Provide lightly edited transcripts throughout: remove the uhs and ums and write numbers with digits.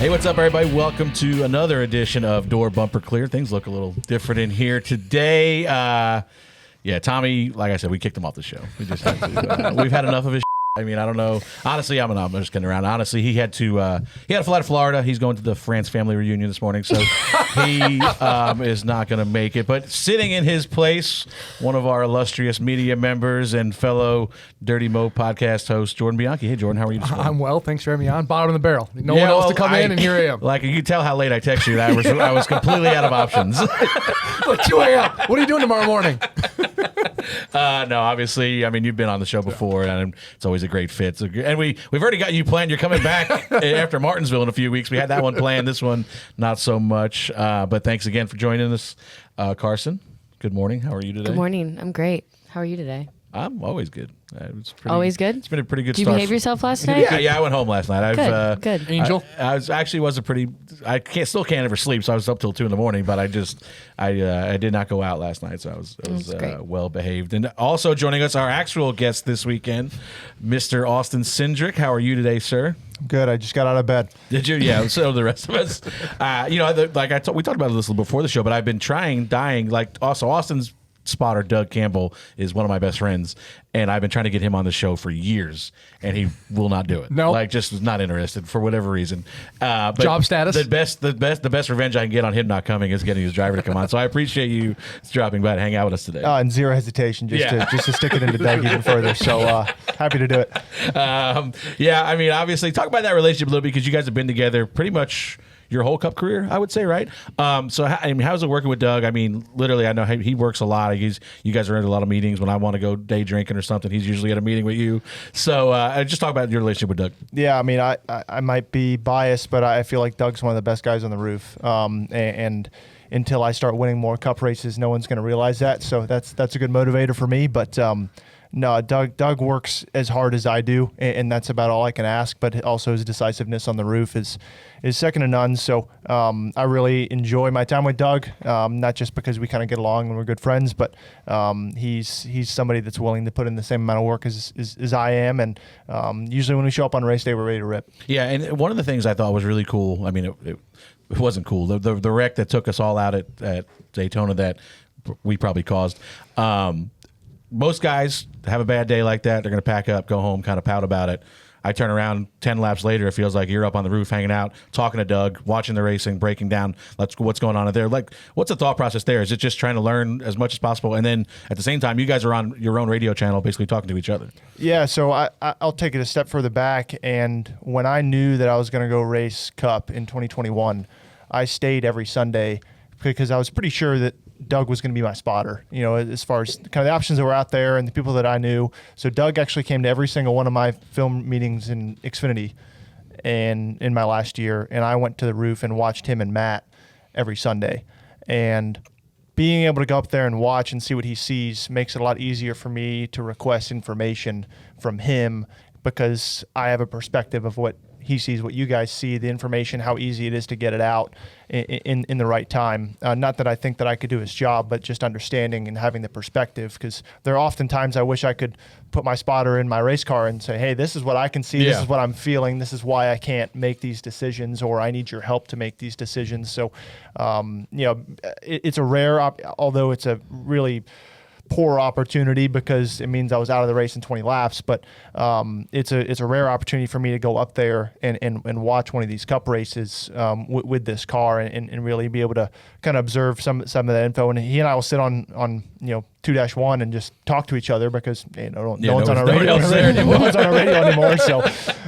Hey, what's up, everybody? Welcome to another edition of Door Bumper Clear. Things look a little different in here today. Yeah, Tommy, like I said, we kicked him off the show. We just had to. We've had enough of his. I mean, I don't know. Honestly, I'm just kidding around. Honestly, he had to fly to Florida. He's going to the France family reunion this morning, so he is not going to make it. But sitting in his place, one of our illustrious media members and fellow Dirty Mo podcast host, Jordan Bianchi. Hey, Jordan, how are you this morning? I'm well. Thanks for having me on. Bottom of the barrel. No one else to come in, and here I am. Like, you can tell how late I texted you. I was completely out of options. Look, 2 a.m. What are you doing tomorrow morning? No, obviously, I mean, you've been on the show before, and it's always a great fit. So, and we've already got you planned. You're coming back after Martinsville in a few weeks. We had that one planned. This one, not so much. But thanks again for joining us, Karsyn. Good morning. How are you today? Good morning. I'm great. How are you today? I'm always good. Always good? It's been a pretty good Did you start. behave yourself last night? Yeah, I went home last night. Good. Angel? I still can't ever sleep, so I was up till 2 a.m, but I did not go out last night, so I was well behaved. And also joining us, our actual guest this weekend, Mr. Austin Cindric. How are you today, sir? Good. I just got out of bed. Did you? Yeah. So the rest of us, we talked about this before the show, but I've been dying. Like, also Austin's spotter Doug Campbell is one of my best friends, and I've been trying to get him on the show for years, and he will not do it. No, like, just not interested for whatever reason. But job status. The best revenge I can get on him not coming is getting his driver to come on. So I appreciate you dropping by to hang out with us today. And zero hesitation, just to stick it into Doug even further. So happy to do it. Yeah, I mean, obviously, talk about that relationship a little bit, because you guys have been together pretty much your whole Cup career, I would say, right? So, how's it working with Doug? I mean, literally, I know he works a lot. You guys are in a lot of meetings. When I want to go day drinking or something, he's usually at a meeting with you. So, just talk about your relationship with Doug. Yeah, I mean, I might be biased, but I feel like Doug's one of the best guys on the roof. And until I start winning more Cup races, no one's going to realize that. So that's a good motivator for me. But no, Doug works as hard as I do, and that's about all I can ask. But also his decisiveness on the roof is second to none. So I really enjoy my time with Doug, not just because we kind of get along and we're good friends, but he's somebody that's willing to put in the same amount of work as I am. And usually when we show up on race day, we're ready to rip. Yeah, and one of the things I thought was really cool, I mean, it wasn't cool. The wreck that took us all out at Daytona that we probably caused. Most guys have a bad day like that. They're going to pack up, go home, kind of pout about it. I turn around 10 laps later, it feels like you're up on the roof hanging out, talking to Doug, watching the racing, breaking down what's going on there. Like, what's the thought process there? Is it just trying to learn as much as possible? And then at the same time, you guys are on your own radio channel basically talking to each other. Yeah, so I'll take it a step further back. And when I knew that I was going to go race Cup in 2021, I stayed every Sunday because I was pretty sure that Doug was going to be my spotter, as far as kind of the options that were out there and the people that I knew. So Doug actually came to every single one of my film meetings in Xfinity and in my last year, and I went to the roof and watched him and Matt every Sunday. And being able to go up there and watch and see what he sees makes it a lot easier for me to request information from him, because I have a perspective of what he sees, what you guys see, the information, how easy it is to get it out in the right time. Not that I think that I could do his job, but just understanding and having the perspective, because there are often times I wish I could put my spotter in my race car and say, hey, this is what I can see, This is what I'm feeling, this is why I can't make these decisions, or I need your help to make these decisions. So, it's a rare, although it's a really poor opportunity because it means I was out of the race in 20 laps, but it's a rare opportunity for me to go up there and watch one of these Cup races with this car and really be able to kind of observe some of that info. And he and I will sit on 2-1 and just talk to each other because no one's on our radio anymore. So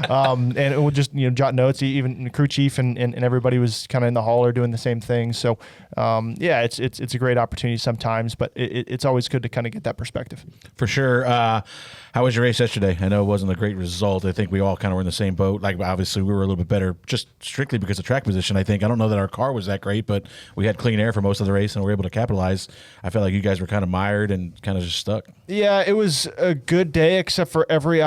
and it will just jot notes. Even the crew chief and everybody was kind of in the hauler doing the same thing. So it's a great opportunity sometimes, but it's always good to kind of get that perspective. For sure. How was your race yesterday? I know it wasn't a great result. I think we all kind of were in the same boat. Like, obviously, we were a little bit better just strictly because of track position, I think. I don't know that our car was that great, but we had clean air for most of the race and we were able to capitalize. I felt like you guys were kind of mired and kind of just stuck. Yeah, it was a good day except for every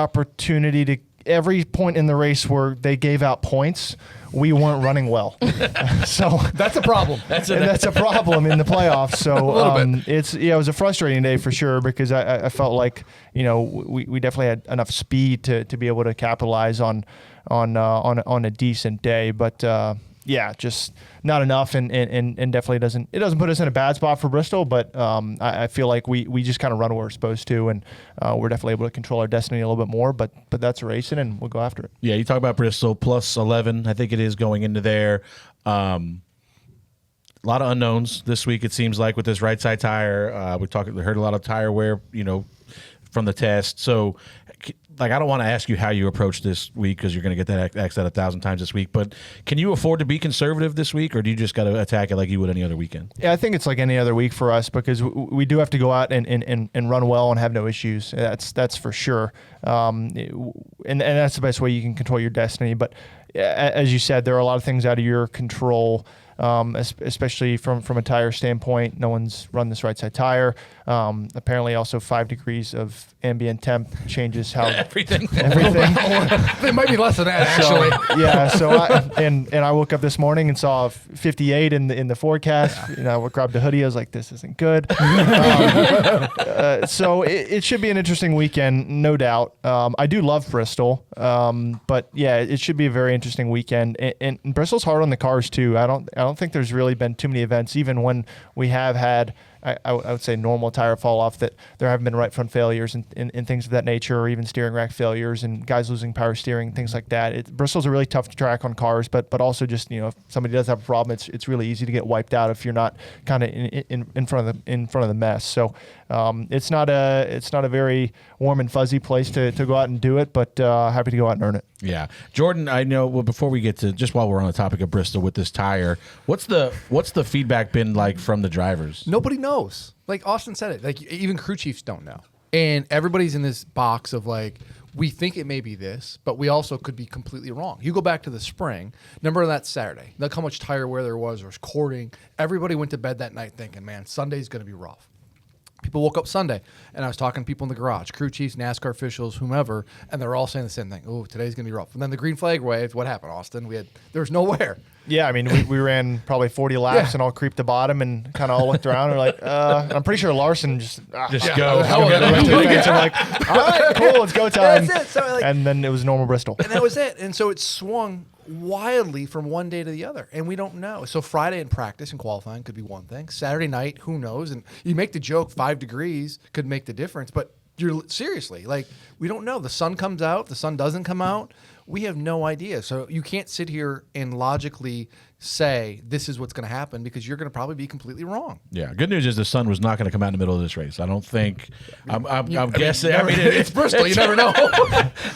point in the race where they gave out points, we weren't running well. So that's a problem. That's a problem in the playoffs. So a little bit. It was a frustrating day for sure because I felt like we definitely had enough speed to be able to capitalize on on a decent day, but yeah, just not enough, and definitely doesn't put us in a bad spot for Bristol, but I feel like we just kind of run where we're supposed to, and we're definitely able to control our destiny a little bit more, but that's racing, and we'll go after it. Yeah, you talk about Bristol plus 11, I think it is going into there. A lot of unknowns this week, it seems like, with this right side tire. We heard a lot of tire wear, from the test. So, like, I don't want to ask you how you approach this week because you're going to get that asked that 1,000 times this week. But can you afford to be conservative this week, or do you just got to attack it like you would any other weekend? Yeah, I think it's like any other week for us because we do have to go out and run well and have no issues. That's for sure. And that's the best way you can control your destiny. But as you said, there are a lot of things out of your control. Especially from a tire standpoint. No one's run this right side tire. Apparently also 5 degrees of ambient temp changes how everything. It might be less than that, actually. So I woke up this morning and saw 58 in the forecast. I grabbed a hoodie. I was like, this isn't good. So it should be an interesting weekend, no doubt. I do love Bristol, but yeah, it should be a very interesting weekend. And Bristol's hard on the cars too. I don't think there's really been too many events, even when we have had, I would say, normal tire fall off, that there haven't been right front failures and things of that nature, or even steering rack failures and guys losing power steering, things like that. Bristol's a really tough track on cars, but also just, if somebody does have a problem, it's really easy to get wiped out if you're not kind of in front of the mess. So it's not a very warm and fuzzy place to go out and do it, but happy to go out and earn it. Yeah, Jordan, I know. Well, before we get to, just while we're on the topic of Bristol with this tire, what's the feedback been like from the drivers? Nobody knows. Like Austin said it. Like even crew chiefs don't know, and everybody's in this box of like, we think it may be this, but we also could be completely wrong. You go back to the spring. Remember that Saturday? Look how much tire wear there was cording. Everybody went to bed that night thinking, man, Sunday's going to be rough. People woke up Sunday, and I was talking to people in the garage, crew chiefs, NASCAR officials, whomever, and they're all saying the same thing. Oh, today's going to be rough. And then the green flag waved. What happened, Austin? There was nowhere. Yeah, I mean, we ran probably 40 laps and all creeped the bottom and kind of all looked around. We're like, I'm pretty sure Larson just go. Went to the fence and like, all right, cool, it's go time. That's it. So, and then it was normal Bristol. And that was it. And so it swung wildly from one day to the other, and we don't know. So Friday in practice and qualifying could be one thing. Saturday night, who knows? And you make the joke 5 degrees could make the difference, but you're seriously, like, we don't know. The sun comes out, the sun doesn't come out. We have no idea. So you can't sit here and logically say this is what's going to happen, because you're going to probably be completely wrong. Yeah. Good news is the sun was not going to come out in the middle of this race. I don't think. I'm guessing. It's Bristol. You never know.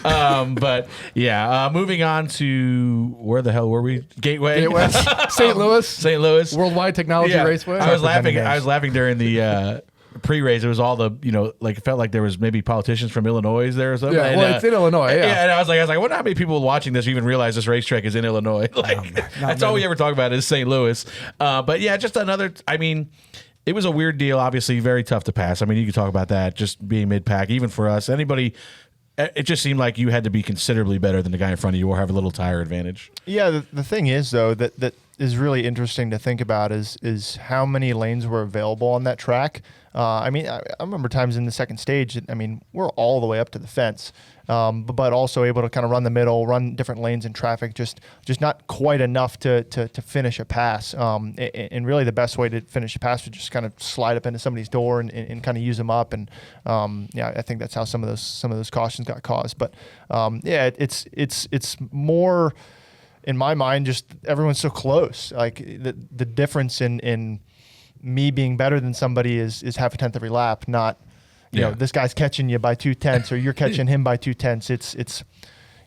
But yeah. Moving on to, where the hell were we? Gateway. St. Louis. St. Louis. Worldwide Technology Raceway. I was laughing during the pre-race. It was all the, like, it felt like there was maybe politicians from Illinois there or something. Yeah, well, it's in Illinois. Yeah. And I was like, I wonder how many people watching this even realize this racetrack is in Illinois. Like, that's all we ever talk about is St. Louis. But yeah, just another. I mean, it was a weird deal. Obviously, very tough to pass. I mean, you could talk about that just being mid-pack, even for us. Anybody. It just seemed like you had to be considerably better than the guy in front of you or have a little tire advantage. Yeah, the thing is, though, that is really interesting to think about is how many lanes were available on that track. I mean, I remember times in the second stage, I mean, we're all the way up to the fence, but also able to kind of run the middle, run different lanes in traffic, just not quite enough to finish a pass. And really the best way to finish a pass was just kind of slide up into somebody's door and kind of use them up. And yeah, I think that's how some of those cautions got caused. But yeah, it's more, in my mind, just everyone's so close. Like the difference in me being better than somebody is half a tenth every lap, not you know, this guy's catching you by 2/10 or you're catching him by 2/10. It's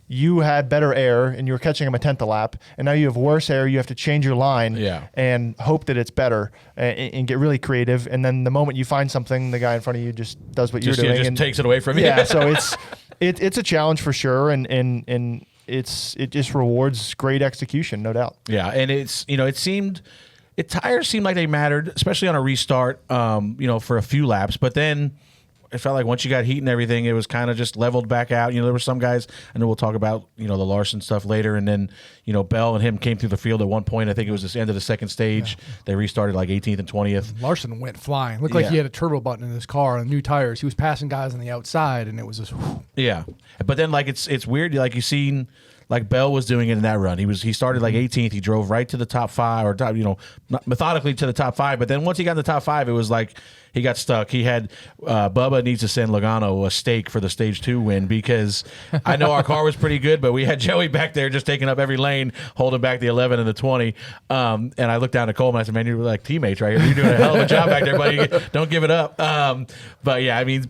you had better air and you were catching him a tenth a lap, and now you have worse air. You have to change your line and hope that it's better and get really creative. And then the moment you find something, the guy in front of you just does what you're doing and takes it away from you. Yeah, so it's a challenge for sure, and it just rewards great execution, no doubt. Yeah, and tires seemed like they mattered, especially on a restart, for a few laps. But then it felt like once you got heat and everything, it was kind of just leveled back out. There were some guys, I know we'll talk about, the Larson stuff later. And then, Bell and him came through the field at one point. I think it was the end of the second stage. Yeah. They restarted like 18th and 20th. Larson went flying. Looked like he had a turbo button in his car on new tires. He was passing guys on the outside, and it was just... Yeah. But then, like, it's weird. Like, you've seen... like Bell was doing it in that run. He started like 18th. He drove right to the top 5 or top, methodically to the top 5. But then once he got in the top 5, it was like he got stuck. He had Bubba needs to send Logano a steak for the stage 2 win, because I know our car was pretty good, but we had Joey back there just taking up every lane, holding back the 11 and the 20. And I looked down at Coleman. I said, "Man, you're like teammates right here. You're doing a hell of a job back there, buddy. Don't give it up." But yeah, I mean,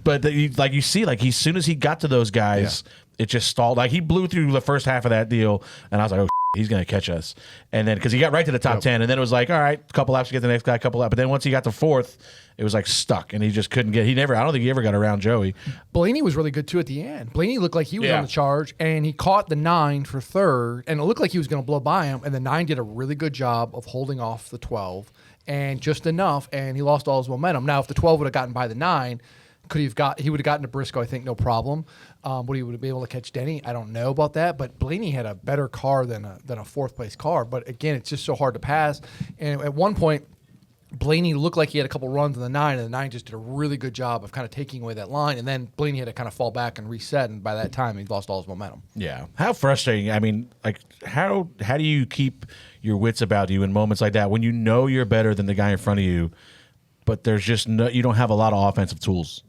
like you see, like as soon as he got to those guys, it just stalled. Like he blew through the first half of that deal, and I was like, "Oh, he's going to catch us." And then because he got right to the top 10, and then it was like, all right, a couple laps to get the next guy, a couple laps. But then once he got to 4th, it was like stuck, and he just couldn't get. I don't think he ever got around Joey. Blaney was really good too at the end. Blaney looked like he was on the charge, and he caught the 9 for 3rd, and it looked like he was going to blow by him. And the 9 did a really good job of holding off the 12, and just enough, and he lost all his momentum. Now, if the 12 would have gotten by the 9. He would have gotten to Briscoe, I think, no problem. Would he be able to catch Denny? I don't know about that. But Blaney had a better car than a 4th place car. But again, it's just so hard to pass. And at one point, Blaney looked like he had a couple runs in the 9, and the 9 just did a really good job of kind of taking away that line. And then Blaney had to kind of fall back and reset. And by that time, he lost all his momentum. Yeah. How frustrating. I mean, like, how do you keep your wits about you in moments like that when you know you're better than the guy in front of you, but there's just you don't have a lot of offensive tools?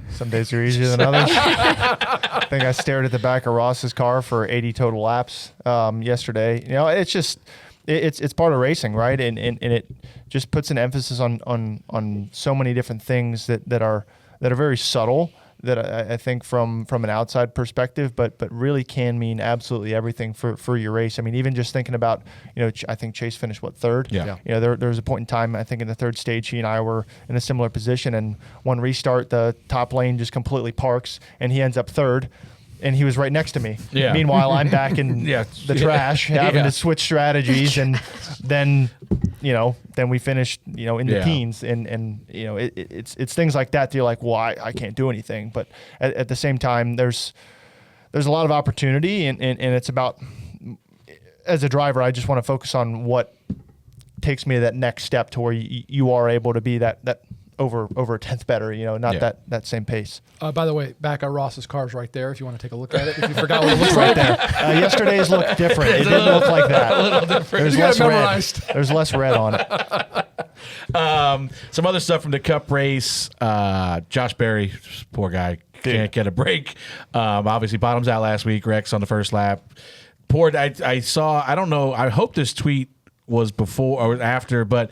Some days are easier than others. I think I stared at the back of Ross's car for 80 total laps yesterday. It's just it's part of racing, right? And it just puts an emphasis on so many different things that are very subtle, that I think from an outside perspective, but really can mean absolutely everything for your race. I mean, even just thinking about, I think Chase finished 3rd. Yeah. There was a point in time, I think in the 3rd stage, he and I were in a similar position, and one restart, the top lane just completely parks, and he ends up 3rd. And he was right next to me. Yeah. Meanwhile, I'm back in the trash, having to switch strategies, and then we finished, in the teens, and it's things like that you're like, well, I can't do anything. But at the same time, there's a lot of opportunity, and it's about, as a driver, I just want to focus on what takes me to that next step to where you are able to be that over a tenth better, not that same pace. By the way, back at Ross's car's right there if you want to take a look at it. If you forgot what it looks like. Right there. Yesterday's looked different. It didn't look like that. A little different. There's less red. There's less red on it. Some other stuff from the Cup race. Josh Berry, poor guy, can't get a break. Obviously bottoms out last week. Rex on the first lap. I saw, I don't know, I hope this tweet was before or after, but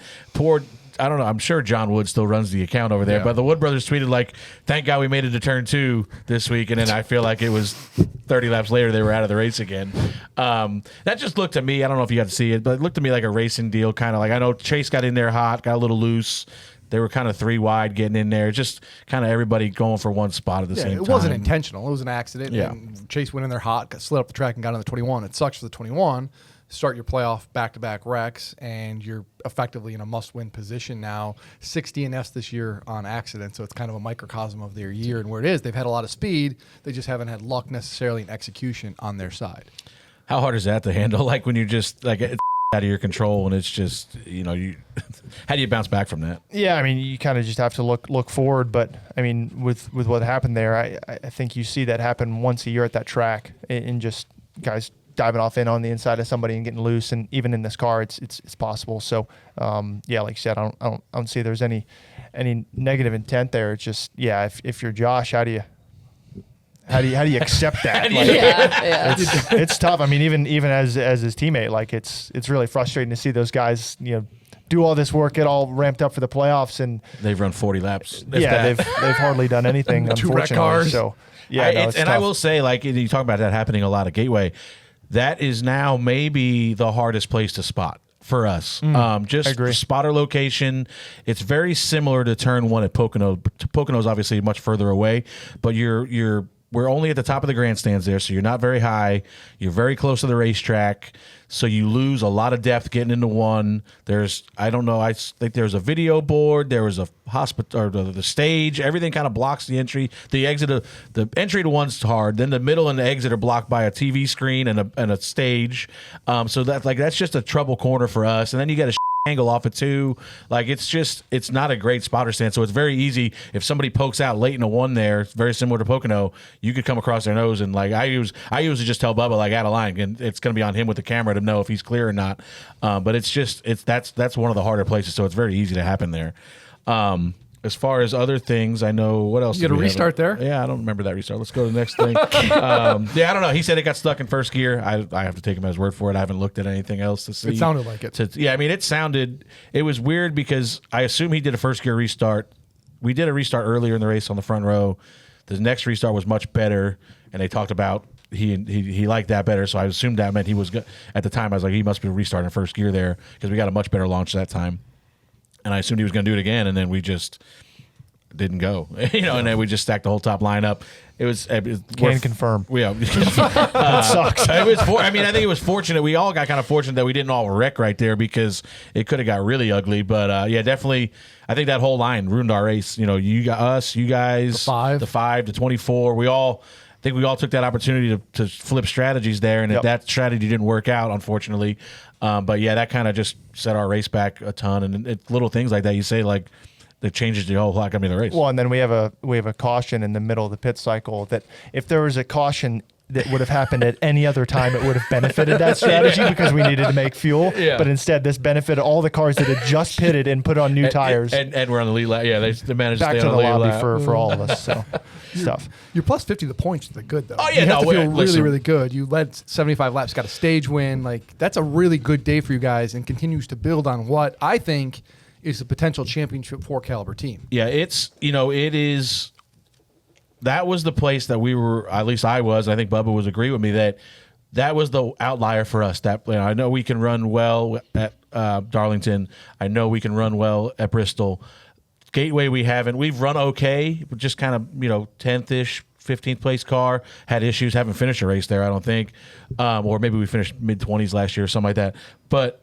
I don't know. I'm sure John Wood still runs the account over there, but the Wood brothers tweeted like, "Thank God we made it to turn 2 this week," and then I feel like it was 30 laps later they were out of the race again. That just looked to me. I don't know if you got to see it, but it looked to me like a racing deal, kind of like I know Chase got in there hot, got a little loose. They were kind of 3 wide getting in there, just kind of everybody going for one spot at the same time. It wasn't intentional. It was an accident. Yeah. And Chase went in there hot, slid up the track, and got on the 21. It sucks for the 21. Start your playoff back-to-back wrecks, and you're effectively in a must-win position now. 6 DNFs this year on accident, so it's kind of a microcosm of their year and where it is. They've had a lot of speed. They just haven't had luck necessarily in execution on their side. How hard is that to handle? Like when you're just like it's out of your control, and it's just how do you bounce back from that? Yeah, I mean, you kind of just have to look forward. But I mean, with what happened there, I think you see that happen once a year at that track, and just guys diving off in on the inside of somebody and getting loose, and even in this car, it's possible. So, like you said, I don't see there's any negative intent there. It's just, if you're Josh, how do you accept that? Like, it's tough. I mean, even as his teammate, like it's really frustrating to see those guys, do all this work, get all ramped up for the playoffs, and they've run 40 laps. They've hardly done anything. 2 wreck unfortunately. cars. So it's and tough. I will say, like you talk about that happening a lot at Gateway. That is now maybe the hardest place to spot for us. Just spotter location. It's very similar to turn 1 at Pocono. Pocono's obviously much further away, but we're only at the top of the grandstands there, so you're not very high. You're very close to the racetrack, so you lose a lot of depth getting into 1. I think there's a video board. There was a hospital or the stage. Everything kind of blocks the entry. The entry to 1's hard. Then the middle and the exit are blocked by a TV screen and a stage. So that's just a trouble corner for us. And then you got a angle off of 2. Like it's not a great spotter stand. So it's very easy if somebody pokes out late in a 1 there, it's very similar to Pocono, you could come across their nose. And like I usually just tell Bubba like out of line, and it's going to be on him with the camera to know if he's clear or not. But that's one of the harder places. So it's very easy to happen there. As far as other things, I know what else. You get a restart there? Yeah, I don't remember that restart. Let's go to the next thing. Yeah, I don't know. He said it got stuck in first gear. I have to take him at his word for it. I haven't looked at anything else to see. It sounded like it. Yeah, I mean, it was weird because I assume he did a first gear restart. We did a restart earlier in the race on the front row. The next restart was much better, and they talked about he liked that better. So I assumed that meant he was good. At the time, I was like, he must be restarting first gear there because we got a much better launch that time. And I assumed he was going to do it again, and then we just didn't go, and then we just stacked the whole top lineup. Can confirm. Yeah, That sucks. I think it was fortunate. We all got kind of fortunate that we didn't all wreck right there because it could have got really ugly. But yeah, definitely, I think that whole line ruined our race. You got us, you guys, the 5 to 24. I think we all took that opportunity to flip strategies there, and that strategy didn't work out, unfortunately. But yeah, that kind of just set our race back a ton, and it's little things like that. You say like. That changes the whole outcome of the race. Well, and then we have a caution in the middle of the pit cycle that if there was a caution that would have happened at any other time, it would have benefited that strategy because we needed to make fuel. Yeah. But instead, this benefited all the cars that had just pitted and put on new tires. And we're on the lead lap. Yeah, they managed back to stay to on the the lead lobby lap. for all of us. So stuff. You're plus 50 the points is good, though. Oh, yeah, you have to feel listen. really, really good. You led 75 laps, got a stage win. Like, that's a really good day for you guys and continues to build on what I think is a potential championship 4 caliber team. Yeah, it is. That was the place that we were, at least I was, I think Bubba would agree with me, that was the outlier for us. That I know we can run well at Darlington. I know we can run well at Bristol. Gateway we haven't. We've run okay, but just kind of, 10th-ish, 15th place car. Had issues, haven't finished a race there, I don't think. Or maybe we finished mid-20s last year or something like that. But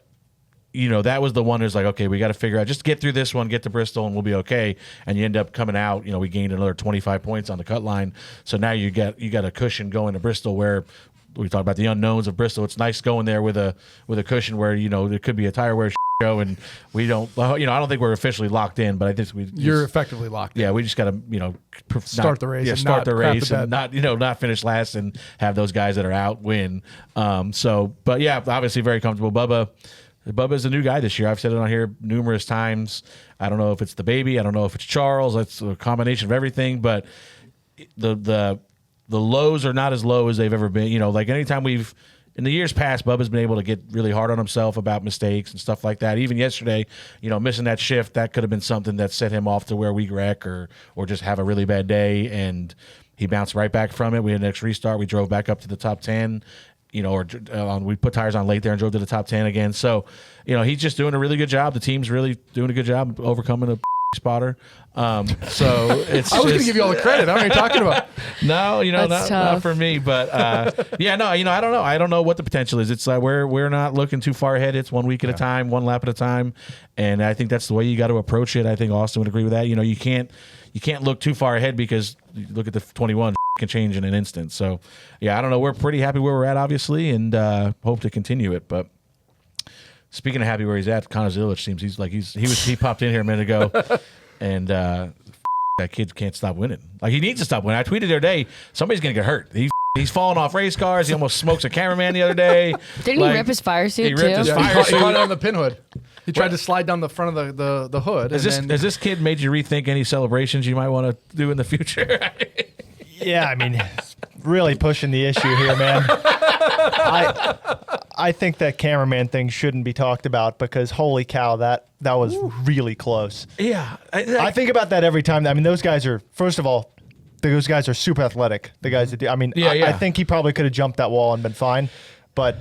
that was the one that's like, okay, we got to figure out, just get through this one, get to Bristol, and we'll be okay. And you end up coming out, we gained another 25 points on the cut line. So now you got a cushion going to Bristol where we talk about the unknowns of Bristol. It's nice going there with a cushion where, there could be a tire wear show, and we don't, I don't think we're officially locked in, but I think you're effectively locked in. Yeah, we just got to, start the race. Yeah, and start the crap race and not finish last and have those guys that are out win. But yeah, obviously very comfortable. Bubba's a new guy this year. I've said it on here numerous times. I don't know if it's the baby. I don't know if it's Charles. It's a combination of everything. But the lows are not as low as they've ever been. Like anytime in the years past, Bubba's been able to get really hard on himself about mistakes and stuff like that. Even yesterday, missing that shift, that could have been something that set him off to where we wreck or just have a really bad day. And he bounced right back from it. We had an next restart. We drove back up to the top 10. We put tires on late there and drove to the top 10 again. So, he's just doing a really good job. The team's really doing a good job overcoming a spotter. So it's. I was going to give you all the credit. How are you talking about? No, not for me. But I don't know. I don't know what the potential is. It's like we're not looking too far ahead. It's 1 week at a time, 1 lap at a time, and I think that's the way you got to approach it. I think Austin would agree with that. You can't look too far ahead because you look at the 21. Can change in an instant. So yeah, I don't know. We're pretty happy where we're at, obviously, and hope to continue it. But speaking of happy where he's at, Connor Zilisch seems he popped in here a minute ago, and that kid can't stop winning. Like, he needs to stop winning. I tweeted the other day, somebody's gonna get hurt. He's falling off race cars. He almost smokes a cameraman the other day. Didn't he rip his fire suit too? He ripped his fire He suit. caught it on the pin hood. He tried to slide down the front of the hood. Has this kid made you rethink any celebrations you might want to do in the future? Yeah, I mean, really pushing the issue here, man. I think that cameraman thing shouldn't be talked about because holy cow, that was really close. Yeah. I think about that every time. I mean, those guys are, first of all, those guys are super athletic. The guys that do, I mean, I think he probably could have jumped that wall and been fine, but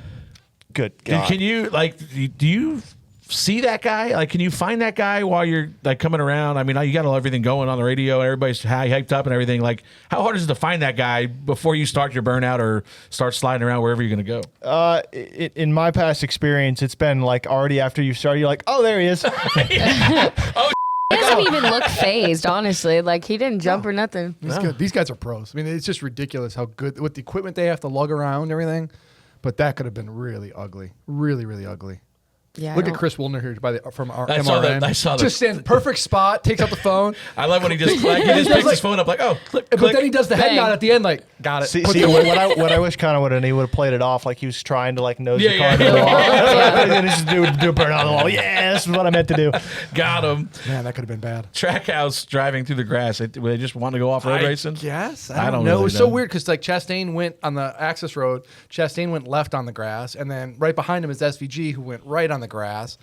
good God. Can you, do you see that guy? Like, can you find that guy while you're coming around? I mean, you got everything going on the radio. Everybody's hyped up and everything. Like, how hard is it to find that guy before you start your burnout or start sliding around wherever you're going to go? In my past experience, it's been already after you started, you're like, oh, there he is. Oh, He doesn't even look phased, honestly. Like, he didn't jump or nothing. He's good. These guys are pros. I mean, it's just ridiculous how good with the equipment they have to lug around and everything. But that could have been really ugly. Really, really ugly. Yeah, Look at Chris Wilner here from our I MRN. saw that. Just stands perfect spot, takes out the phone. I love when he just picks his phone up like, oh, click, But then he does the head Bang. nod at the end, like, got it. See, Puts see it what, away. what I wish kind of would have, he would have played it off like he was trying to like nose Yeah, the car to yeah. the wall. And just do a burn on the wall. Yeah, this is what I meant to do. got him. Man, that could have been bad. Trackhouse driving through the grass. They just want to go off road racing. Yes, I don't know. really It was so know. weird because like Chastain went on the access road. Chastain went left on the grass, and then right behind him is SVG, who went right on the grass.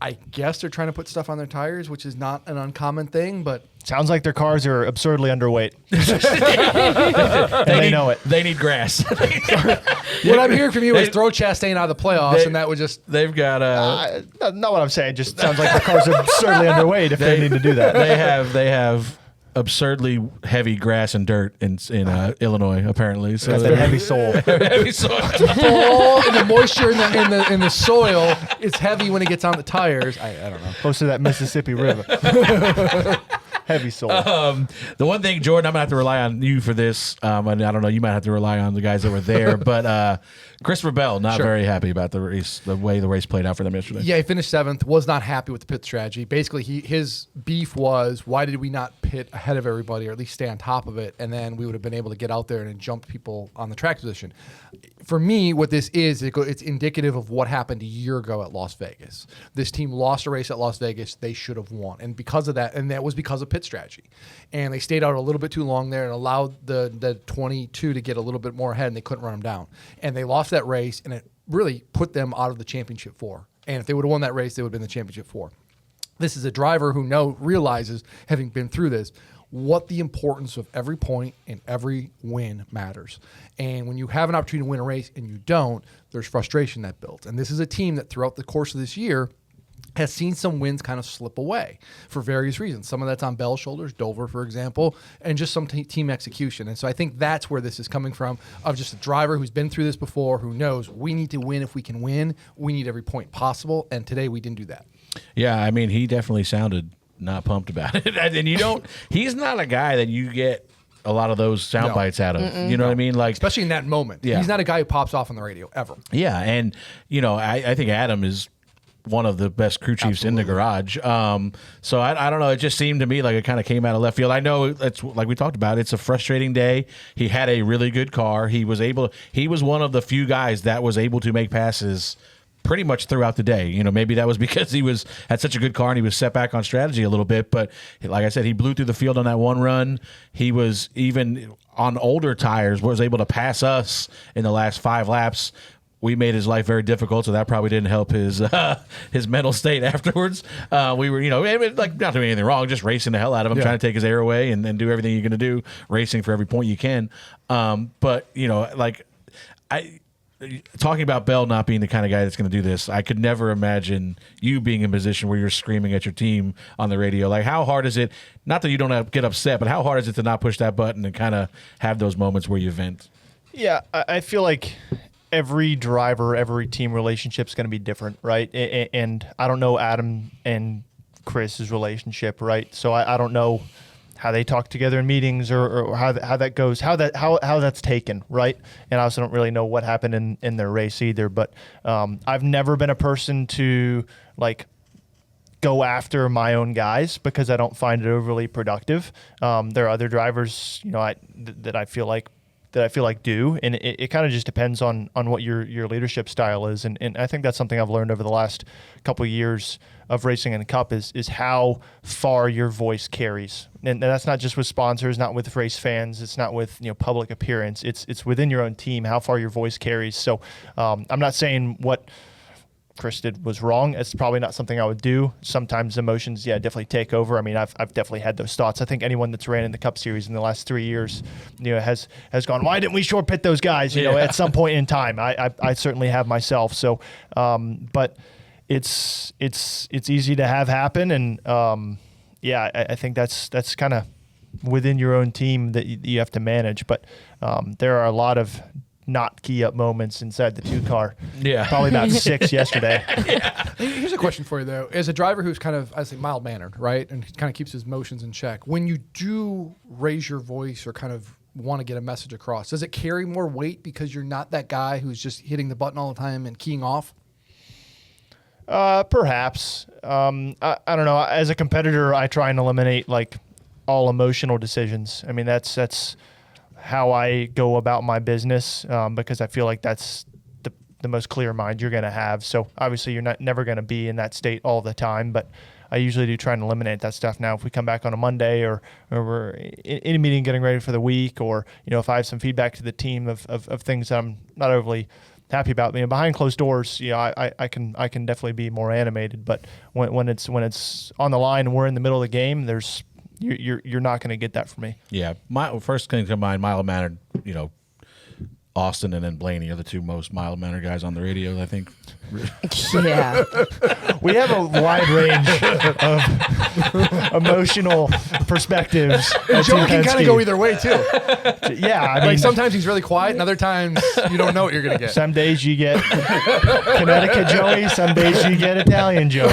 I guess they're trying to put stuff on their tires, which is not an uncommon thing, but Sounds like their cars are absurdly underweight. They know it. They need grass. what I'm hearing from you is throw Chastain out of the playoffs, and that would just They've got Not what I'm saying. Just sounds like their cars are absurdly underweight if they need to do that. they have absurdly heavy grass and dirt in Illinois apparently. So That's their heavy soul. heavy soil. fall, and the moisture in the soil is heavy when it gets on the tires. I don't know. Close to that Mississippi River. Heavy soul. The one thing, Jordan, I'm gonna have to rely on you for this. And I don't know, you might have to rely on the guys that were there, but Christopher Bell not very happy about the race, the way the race played out for them yesterday. Yeah, he finished 7th. Was not happy with the pit strategy. Basically, his beef was, why did we not pit ahead of everybody, or at least stay on top of it, and then we would have been able to get out there and jump people on the track position. For me, what this is, it's indicative of what happened a year ago at Las Vegas. This team lost a race at Las Vegas they should have won, and because of that, and that was because of pit strategy. And they stayed out a little bit too long there and allowed the 22 to get a little bit more ahead, and they couldn't run them down. And they lost that race, and it really put them out of the championship 4. And if they would have won that race, they would have been in the championship 4. This is a driver who realizes, having been through this, what the importance of every point and every win matters. And when you have an opportunity to win a race and you don't, there's frustration that builds. And this is a team that throughout the course of this year has seen some wins kind of slip away for various reasons. Some of that's on Bell's shoulders, Dover, for example, and just some team execution. And so I think that's where this is coming from, of just a driver who's been through this before, who knows we need to win. If we can win, we need every point possible. And today we didn't do that. Yeah, I mean, he definitely sounded not pumped about it. And he's not a guy that you get a lot of those sound bites out of. You know what I mean? Like, Especially in that moment. Yeah. He's not a guy who pops off on the radio ever. yeah, and I think Adam is one of the best crew chiefs in the garage. So I don't know. It just seemed to me like it kind of came out of left field. I know it's like we talked about. It's a frustrating day. He had a really good car. He was one of the few guys that was able to make passes pretty much throughout the day. Maybe that was because he had such a good car and he was set back on strategy a little bit. But like I said, he blew through the field on that one run. He was even on older tires was able to pass us in the last 5 laps. We made his life very difficult, so that probably didn't help his mental state afterwards. We were, like not doing anything wrong, just racing the hell out of him, trying to take his air away and do everything you're going to do, racing for every point you can. But talking about Bell not being the kind of guy that's going to do this, I could never imagine you being in a position where you're screaming at your team on the radio. Like, how hard is it? Not that you don't get upset, but how hard is it to not push that button and kind of have those moments where you vent? Yeah, I feel like every driver, every team relationship is going to be different, right? And I don't know Adam and Chris's relationship, right? So I don't know how they talk together in meetings or how that goes, how that's taken, right? And I also don't really know what happened in their race either. But I've never been a person to like go after my own guys because I don't find it overly productive. There are other drivers, that I feel like do, and it kind of just depends on what your leadership style is, and I think that's something I've learned over the last couple of years of racing in the Cup is how far your voice carries, and that's not just with sponsors, not with race fans, it's not with public appearance, it's within your own team how far your voice carries. So I'm not saying what Chris did was wrong. It's probably not something I would do. Sometimes emotions, definitely take over. I mean, I've definitely had those thoughts. I think anyone that's ran in the Cup Series in the last 3 years, has gone, why didn't we short pit those guys? At some point in time, I certainly have myself. So, but it's easy to have happen, and I think that's kind of within your own team that you have to manage. But there are a lot of not key up moments inside the 2 car. Yeah. Probably about 6 yesterday. Here's a question for you, though. As a driver who's kind of, I say, mild-mannered, right, and kind of keeps his emotions in check, when you do raise your voice or kind of want to get a message across, does it carry more weight because you're not that guy who's just hitting the button all the time and keying off? Perhaps. I don't know. As a competitor, I try and eliminate like all emotional decisions. I mean, that's how I go about my business because I feel like that's the most clear mind you're going to have. So obviously you're never going to be in that state all the time, but I usually do try and eliminate that stuff. Now, if we come back on a Monday or we're in a meeting getting ready for the week, or, if I have some feedback to the team of things that I'm not overly happy about, behind closed doors, I can definitely be more animated. But when it's on the line and we're in the middle of the game, you're not going to get that from me. Yeah, my first thing to mind, mild-mannered, Austin and then Blaney are the two most mild-mannered guys on the radio, I think. Yeah. We have a wide range of emotional perspectives. Joe can kind of go either way too. Yeah, I mean, Like sometimes he's really quiet, and other times you don't know what you're gonna get. some days you get Connecticut Joey, some days you get Italian Joey.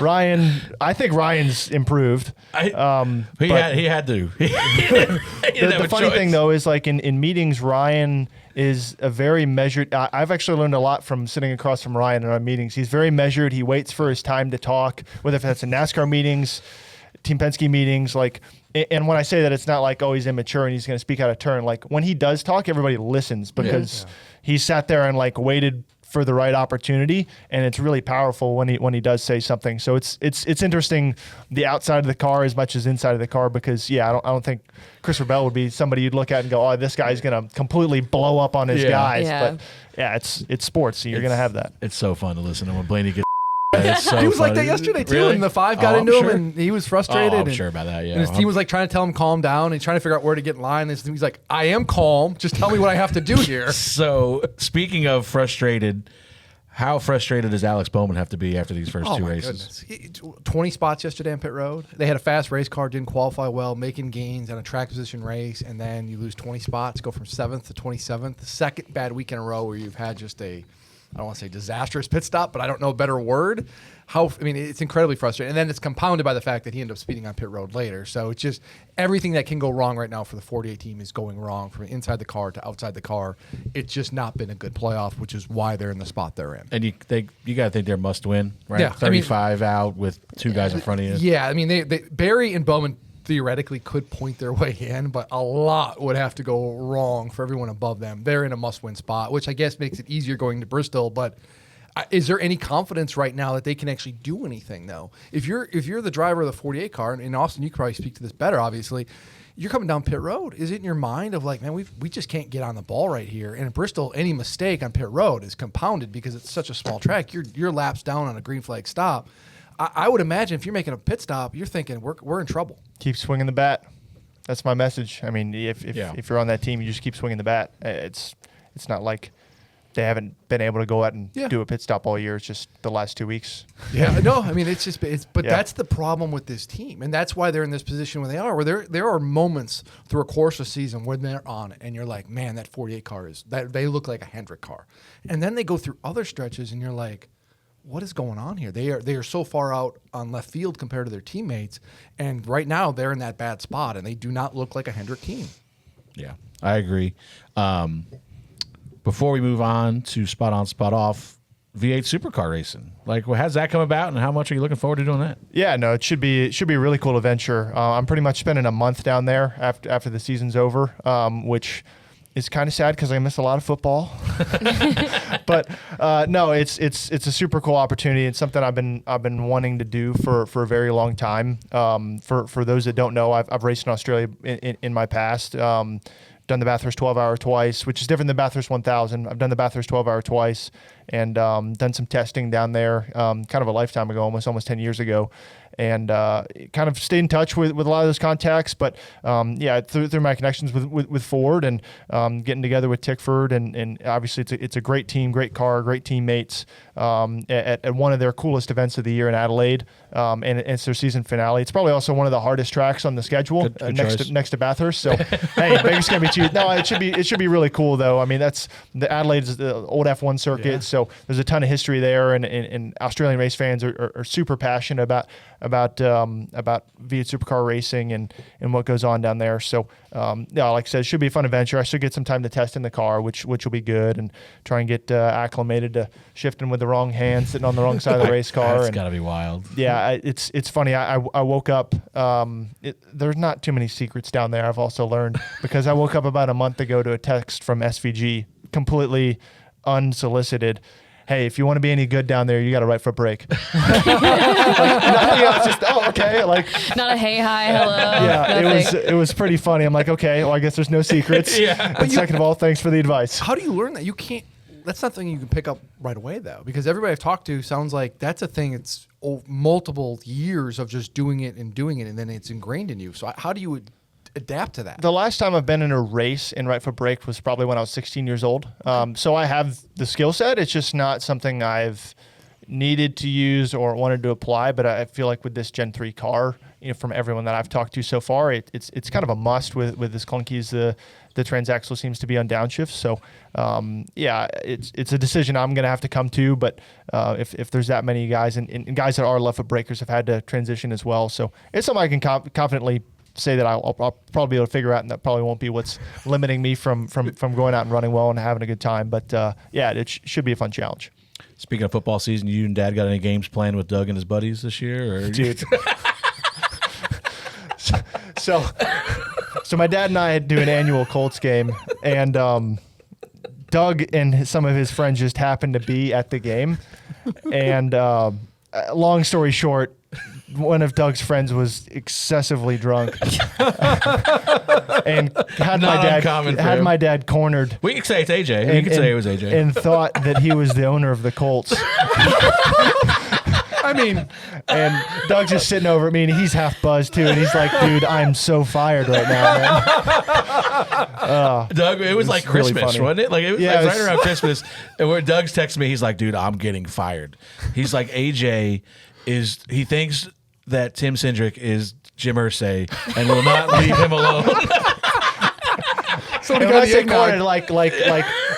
Ryan, I think Ryan's improved. He had to. The funny thing though is like in meetings, Ryan is a very measured. I've actually learned a lot from sitting across from Ryan in our meetings. He's very measured. He waits for his time to talk, whether that's in NASCAR meetings, Team Penske meetings. Like, and when I say that, it's not like, oh, he's immature and he's going to speak out of turn. Like when he does talk, everybody listens because he sat there and like waited for the right opportunity, and it's really powerful when he does say something. So it's interesting, the outside of the car as much as inside of the car, because I don't think Chris Bell would be somebody you'd look at and go, oh, this guy's gonna completely blow up on his guys. Yeah. But yeah, it's sports, so you're gonna have that. It's so fun to listen to when Blaney gets. It's so He was like funny. that yesterday too, Really? and the 5 got I'm into him, sure. and he was frustrated. Oh, I'm and, sure about that. Yeah, and his team was like trying to tell him calm down, and he's trying to figure out where to get in line. And he's like, "I am calm. Just tell me what I have to do here." So speaking of frustrated, how frustrated does Alex Bowman have to be after these first two my races? goodness. 20 spots yesterday on pit road. They had a fast race car, didn't qualify well, making gains on a track position race, and then you lose 20 spots, go from 7th to 27th. The second bad week in a row where you've had just I don't want to say disastrous pit stop, but I don't know a better word. It's incredibly frustrating. And then it's compounded by the fact that he ended up speeding on pit road later. So it's just everything that can go wrong right now for the 48 team is going wrong from inside the car to outside the car. It's just not been a good playoff, which is why they're in the spot they're in. And you got to think they're must win, right? Yeah, 35 out with two guys in front of you. Yeah, they Barry and Bowman theoretically could point their way in, but a lot would have to go wrong for everyone above them. They're in a must-win spot, which I guess makes it easier going to Bristol. But is there any confidence right now that they can actually do anything, though? If you're the driver of the 48 car, and Austin, you could probably speak to this better, obviously, you're coming down pit road. Is it in your mind of like, man, we just can't get on the ball right here? And in Bristol, any mistake on pit road is compounded because it's such a small track. Your laps down on a green flag stop. I would imagine if you're making a pit stop, you're thinking we're in trouble. Keep swinging the bat. That's my message. I mean, if you're on that team, you just keep swinging the bat. It's not like they haven't been able to go out and do a pit stop all year. It's just the last 2 weeks. Yeah, no, that's the problem with this team, and that's why they're in this position where they are. Where there are moments through a course of season when they're on it, and you're like, man, that 48 car they look like a Hendrick car, and then they go through other stretches, and you're like, what is going on here? They are so far out on left field compared to their teammates, and right now they're in that bad spot, and they do not look like a Hendrick team. Yeah, I agree. Before we move on to spot on, spot off, V8 supercar racing. Like, how's that come about, and how much are you looking forward to doing that? Yeah, no, it should be a really cool adventure. I'm pretty much spending a month down there after the season's over, which is kind of sad because I miss a lot of football. But no, it's a super cool opportunity. It's something I've been wanting to do for a very long time. For those that don't know, I've raced in Australia in my past. Done the Bathurst 12-hour twice, which is different than Bathurst 1000. I've done the Bathurst 12-hour twice and done some testing down there kind of a lifetime ago, almost 10 years ago. And kind of stayed in touch with a lot of those contacts. But, through my connections with Ford and getting together with Tickford. And obviously it's a great team, great car, great teammates at one of their coolest events of the year in Adelaide. And it's their season finale. It's probably also one of the hardest tracks on the schedule next to Bathurst. So, hey, Vegas is going to be cheap. No, it should be really cool, though. I mean, the Adelaide is the old F1 circuit. Yeah. So there's a ton of history there, and Australian race fans are super passionate about V8 supercar racing and what goes on down there. So yeah, like I said, it should be a fun adventure. I should get some time to test in the car, which will be good, and try and get acclimated to shifting with the wrong hand, sitting on the wrong side of the race car. That's got to be wild. Yeah, it's funny. I woke up. There's not too many secrets down there. I've also learned because I woke up about a month ago to a text from SVG, completely unsolicited. Hey, if you want to be any good down there, you got a right foot brake. Like, nothing else, just okay, like Not a hey, hi, hello. yeah, nothing. it was pretty funny. I'm like, okay, well, I guess there's no secrets. Yeah. And second of all, thanks for the advice. How do you learn that? You can't. That's not something you can pick up right away, though, because everybody I've talked to sounds like that's a thing. It's multiple years of just doing it, and then it's ingrained in you. So how do you adapt to that? The last time I've been in a race in right foot brake was probably when I was 16 years old. So I have the skill set. It's just not something I've needed to use or wanted to apply. But I feel like with this Gen 3 car, from everyone that I've talked to so far, it's kind of a must with as clunky as the transaxle seems to be on downshift. So yeah, it's a decision I'm going to have to come to. But if there's that many guys and guys that are left foot brakers have had to transition as well. So it's something I can confidently say that I'll probably be able to figure out, and that probably won't be what's limiting me from going out and running well and having a good time. But yeah, it should be a fun challenge. Speaking of football season, you and Dad got any games planned with Doug and his buddies this year? Or? Dude. So my dad and I do an annual Colts game, and Doug and some of his friends just happened to be at the game. And long story short, one of Doug's friends was excessively drunk and had my dad cornered. We can say it's AJ. We can say it was AJ. And thought that he was the owner of the Colts. I mean, and Doug's just sitting over at me, and he's half buzzed too, and he's like, "Dude, I'm so fired right now, man." Doug, it was like really Christmas, funny. wasn't it? Like it was, Yeah, like it right was- around Christmas, and where Doug's texting me, he's like, "Dude, I'm getting fired." He's like, "AJ he thinks that Tim Cindric is Jim Irsay and will not leave him alone." somebody And when got I the say eggnog. cornered, like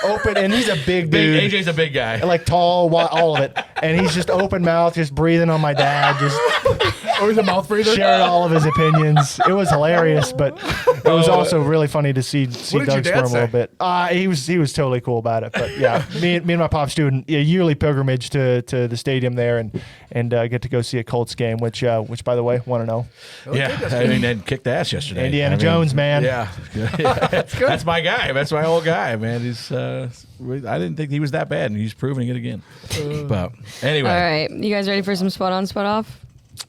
open, and he's a big dude. AJ's a big guy. Like tall, all of it, and he's just open mouth, just breathing on my dad, just Or he's a mouth breather. sharing all of his opinions. It was hilarious, but it was also really funny to see What did your Doug dad squirm a little say? bit. He was totally cool about it. But yeah, me and my pops do a yearly pilgrimage to the stadium there and get to go see a Colts game, which by the way, want to know. Yeah, I mean, and kicked ass yesterday. Indiana I mean, Jones, man. Yeah, that's my guy. That's my old guy, man. He's. I didn't think he was that bad, and he's proving it again. But anyway, All right. You guys ready for some spot on, spot off?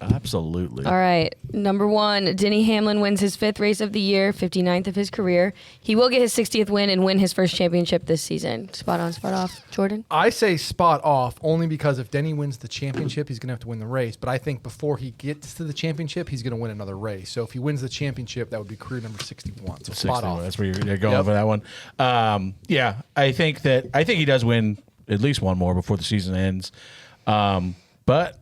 absolutely. All right. Number one, Denny Hamlin wins his 5th race of the year, 59th of his career. He will get his 60th win and win his first championship this season. Spot on, spot off. Jordan? I say spot off only because if Denny wins the championship, he's going to have to win the race. But I think before he gets to the championship, he's going to win another race. So if he wins the championship, that would be career number 61. So spot 60, off. That's where you're going Yep. for that one. Yeah, I think he does win at least one more before the season ends. But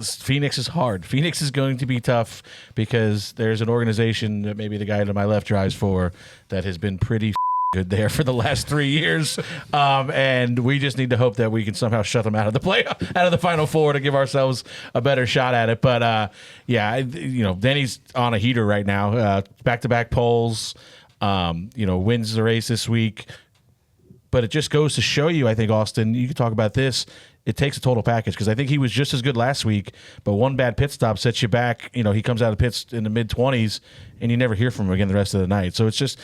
Phoenix is hard. Phoenix is going to be tough because there's an organization that maybe the guy to my left drives for that has been pretty good there for the last 3 years, and we just need to hope that we can somehow shut them out of the Final Four to give ourselves a better shot at it. But yeah, Denny's on a heater right now, back-to-back poles. Wins the race this week. But it just goes to show you, I think, Austin, you could talk about this. It takes a total package because I think he was just as good last week, but one bad pit stop sets you back. He comes out of the pits in the mid-20s, and you never hear from him again the rest of the night. So it's just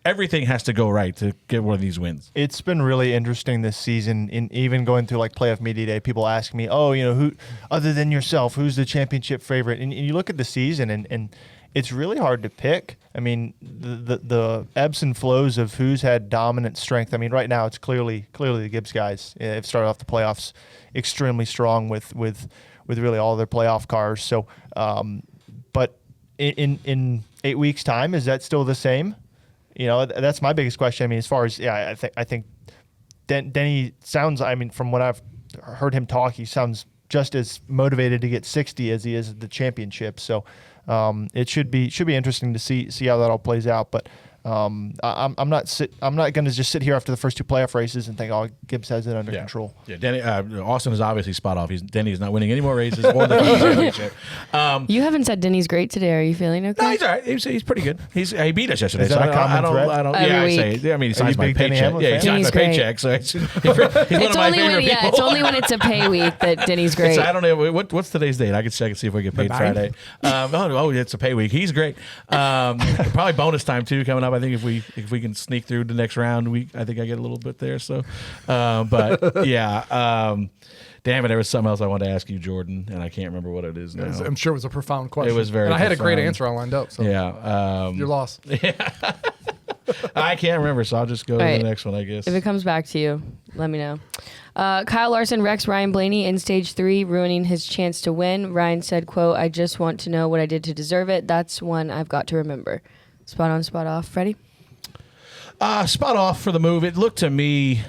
everything has to go right to get one of these wins. It's been really interesting this season, in even going through like playoff media day. People ask me, who other than yourself, who's the championship favorite? And you look at the season, and it's really hard to pick. I mean, the ebbs and flows of who's had dominant strength. I mean, right now it's clearly the Gibbs guys have started off the playoffs extremely strong with really all their playoff cars. So, but in 8 weeks' time, is that still the same? That's my biggest question. I mean, as far as I think Denny sounds. I mean, from what I've heard him talk, he sounds just as motivated to get 60 as he is at the championship. So. It should be interesting to see how that all plays out. But I'm not going to just sit here after the first 2 playoff races and think, oh, Gibbs has it under control. Yeah, Denny, Austin is obviously spot off. Denny is not winning any more races or the championship. You haven't said Denny's great today. Are you feeling okay? No, he's all right. He's pretty good. He beat us yesterday. Is that a common thread? I don't. Every Yeah, I week. say. I mean, he signs my big Denny paycheck. Hamlin Yeah, he fan? signs my Denny's great. paycheck. So he's one of my favorite people. It's only when it's a pay week that Denny's great. I don't know what's today's date. I can check and see if we get paid Friday. It's a pay week. He's great. Probably bonus time too coming up. I think if we can sneak through the next round, I think I get a little bit there. So, but yeah. Damn it! There was something else I wanted to ask you, Jordan, and I can't remember what it is now. I'm sure it was a profound question. It was very And I had a great profound. answer all lined up. So Yeah. your loss. I can't remember, so I'll just go to Right. the next one, I guess. If it comes back to you, let me know. Kyle Larson wrecks Ryan Blaney in stage 3, ruining his chance to win. Ryan said, quote, "I just want to know what I did to deserve it. That's one I've got to remember." Spot on, spot off. Freddie? Spot off for the move. It looked to me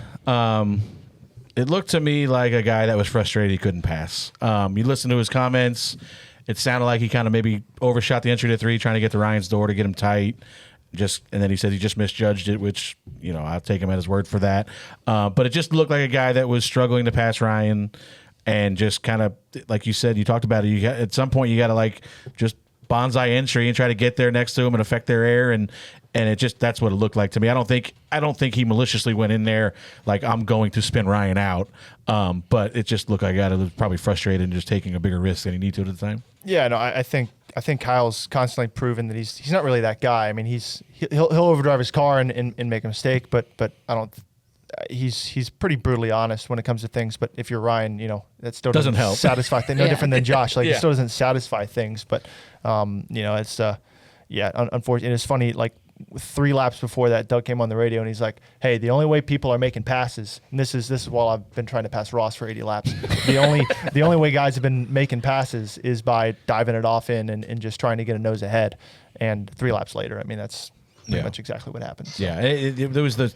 like a guy that was frustrated he couldn't pass. You listen to his comments, it sounded like he kind of maybe overshot the entry to 3, trying to get to Ryan's door to get him tight. And then he said he just misjudged it, which, I'll take him at his word for that. But it just looked like a guy that was struggling to pass Ryan, and just kind of, like you said, you talked about it. At some point you got to just bonsai entry and try to get there next to him and affect their air, and that's what it looked like to me. I don't think he maliciously went in there like, I'm going to spin Ryan out. But it just looked like a guy that was probably frustrated and just taking a bigger risk than he needed to at the time. Yeah, no, I think Kyle's constantly proven that he's not really that guy. I mean, he'll overdrive his car and make a mistake, but I don't. He's pretty brutally honest when it comes to things. But if you're Ryan, that still doesn't help. satisfy things. No different than Josh. It Yeah. still doesn't satisfy things. But it's unfortunate. It's funny. 3 laps before that, Doug came on the radio and he's like, "Hey, the only way people are making passes, and this is while I've been trying to pass Ross for 80 laps. The only way guys have been making passes is by diving it off in and just trying to get a nose ahead." And 3 laps later, I mean, that's pretty much exactly what happened. So. Yeah, there was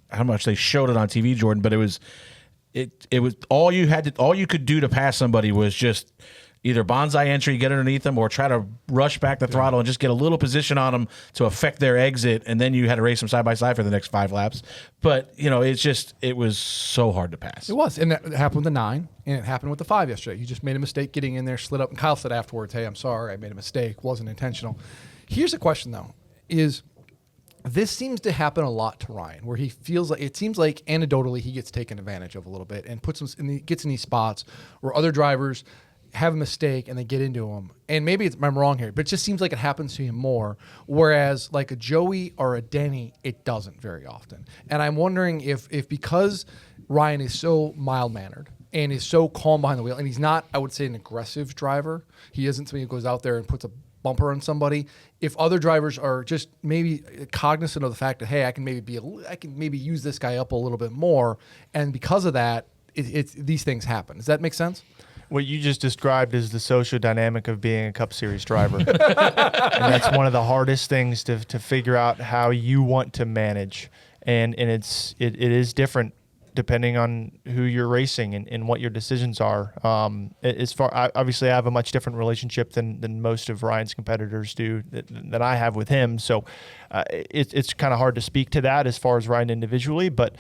how much they showed it on TV, Jordan, but it was all you could do to pass somebody was just either bonsai entry, get underneath them, or try to rush back the throttle and just get a little position on them to affect their exit, and then you had to race them side by side for the next 5 laps. But it was so hard to pass. It was, and that happened with the 9, and it happened with the 5 yesterday. You just made a mistake getting in there, slid up, and Kyle said afterwards, "Hey, I'm sorry, I made a mistake, wasn't intentional." Here's the question though: is this seems to happen a lot to Ryan, where he feels like, it seems like anecdotally he gets taken advantage of a little bit and gets in these spots where other drivers have a mistake and they get into him. And maybe I'm wrong here, but it just seems like it happens to him more. Whereas like a Joey or a Denny, it doesn't very often. And I'm wondering if because Ryan is so mild-mannered and is so calm behind the wheel, and he's not, I would say, an aggressive driver. He isn't somebody who goes out there and puts a bumper on somebody. If other drivers are just maybe cognizant of the fact that, hey, I can maybe use this guy up a little bit more, and because of that, these things happen. Does that make sense? What you just described is the social dynamic of being a Cup Series driver. And that's one of the hardest things to figure out how you want to manage. And it is different depending on who you're racing and what your decisions are. Obviously, I have a much different relationship than most of Ryan's competitors do that I have with him. So it's kind of hard to speak to that as far as Ryan individually, but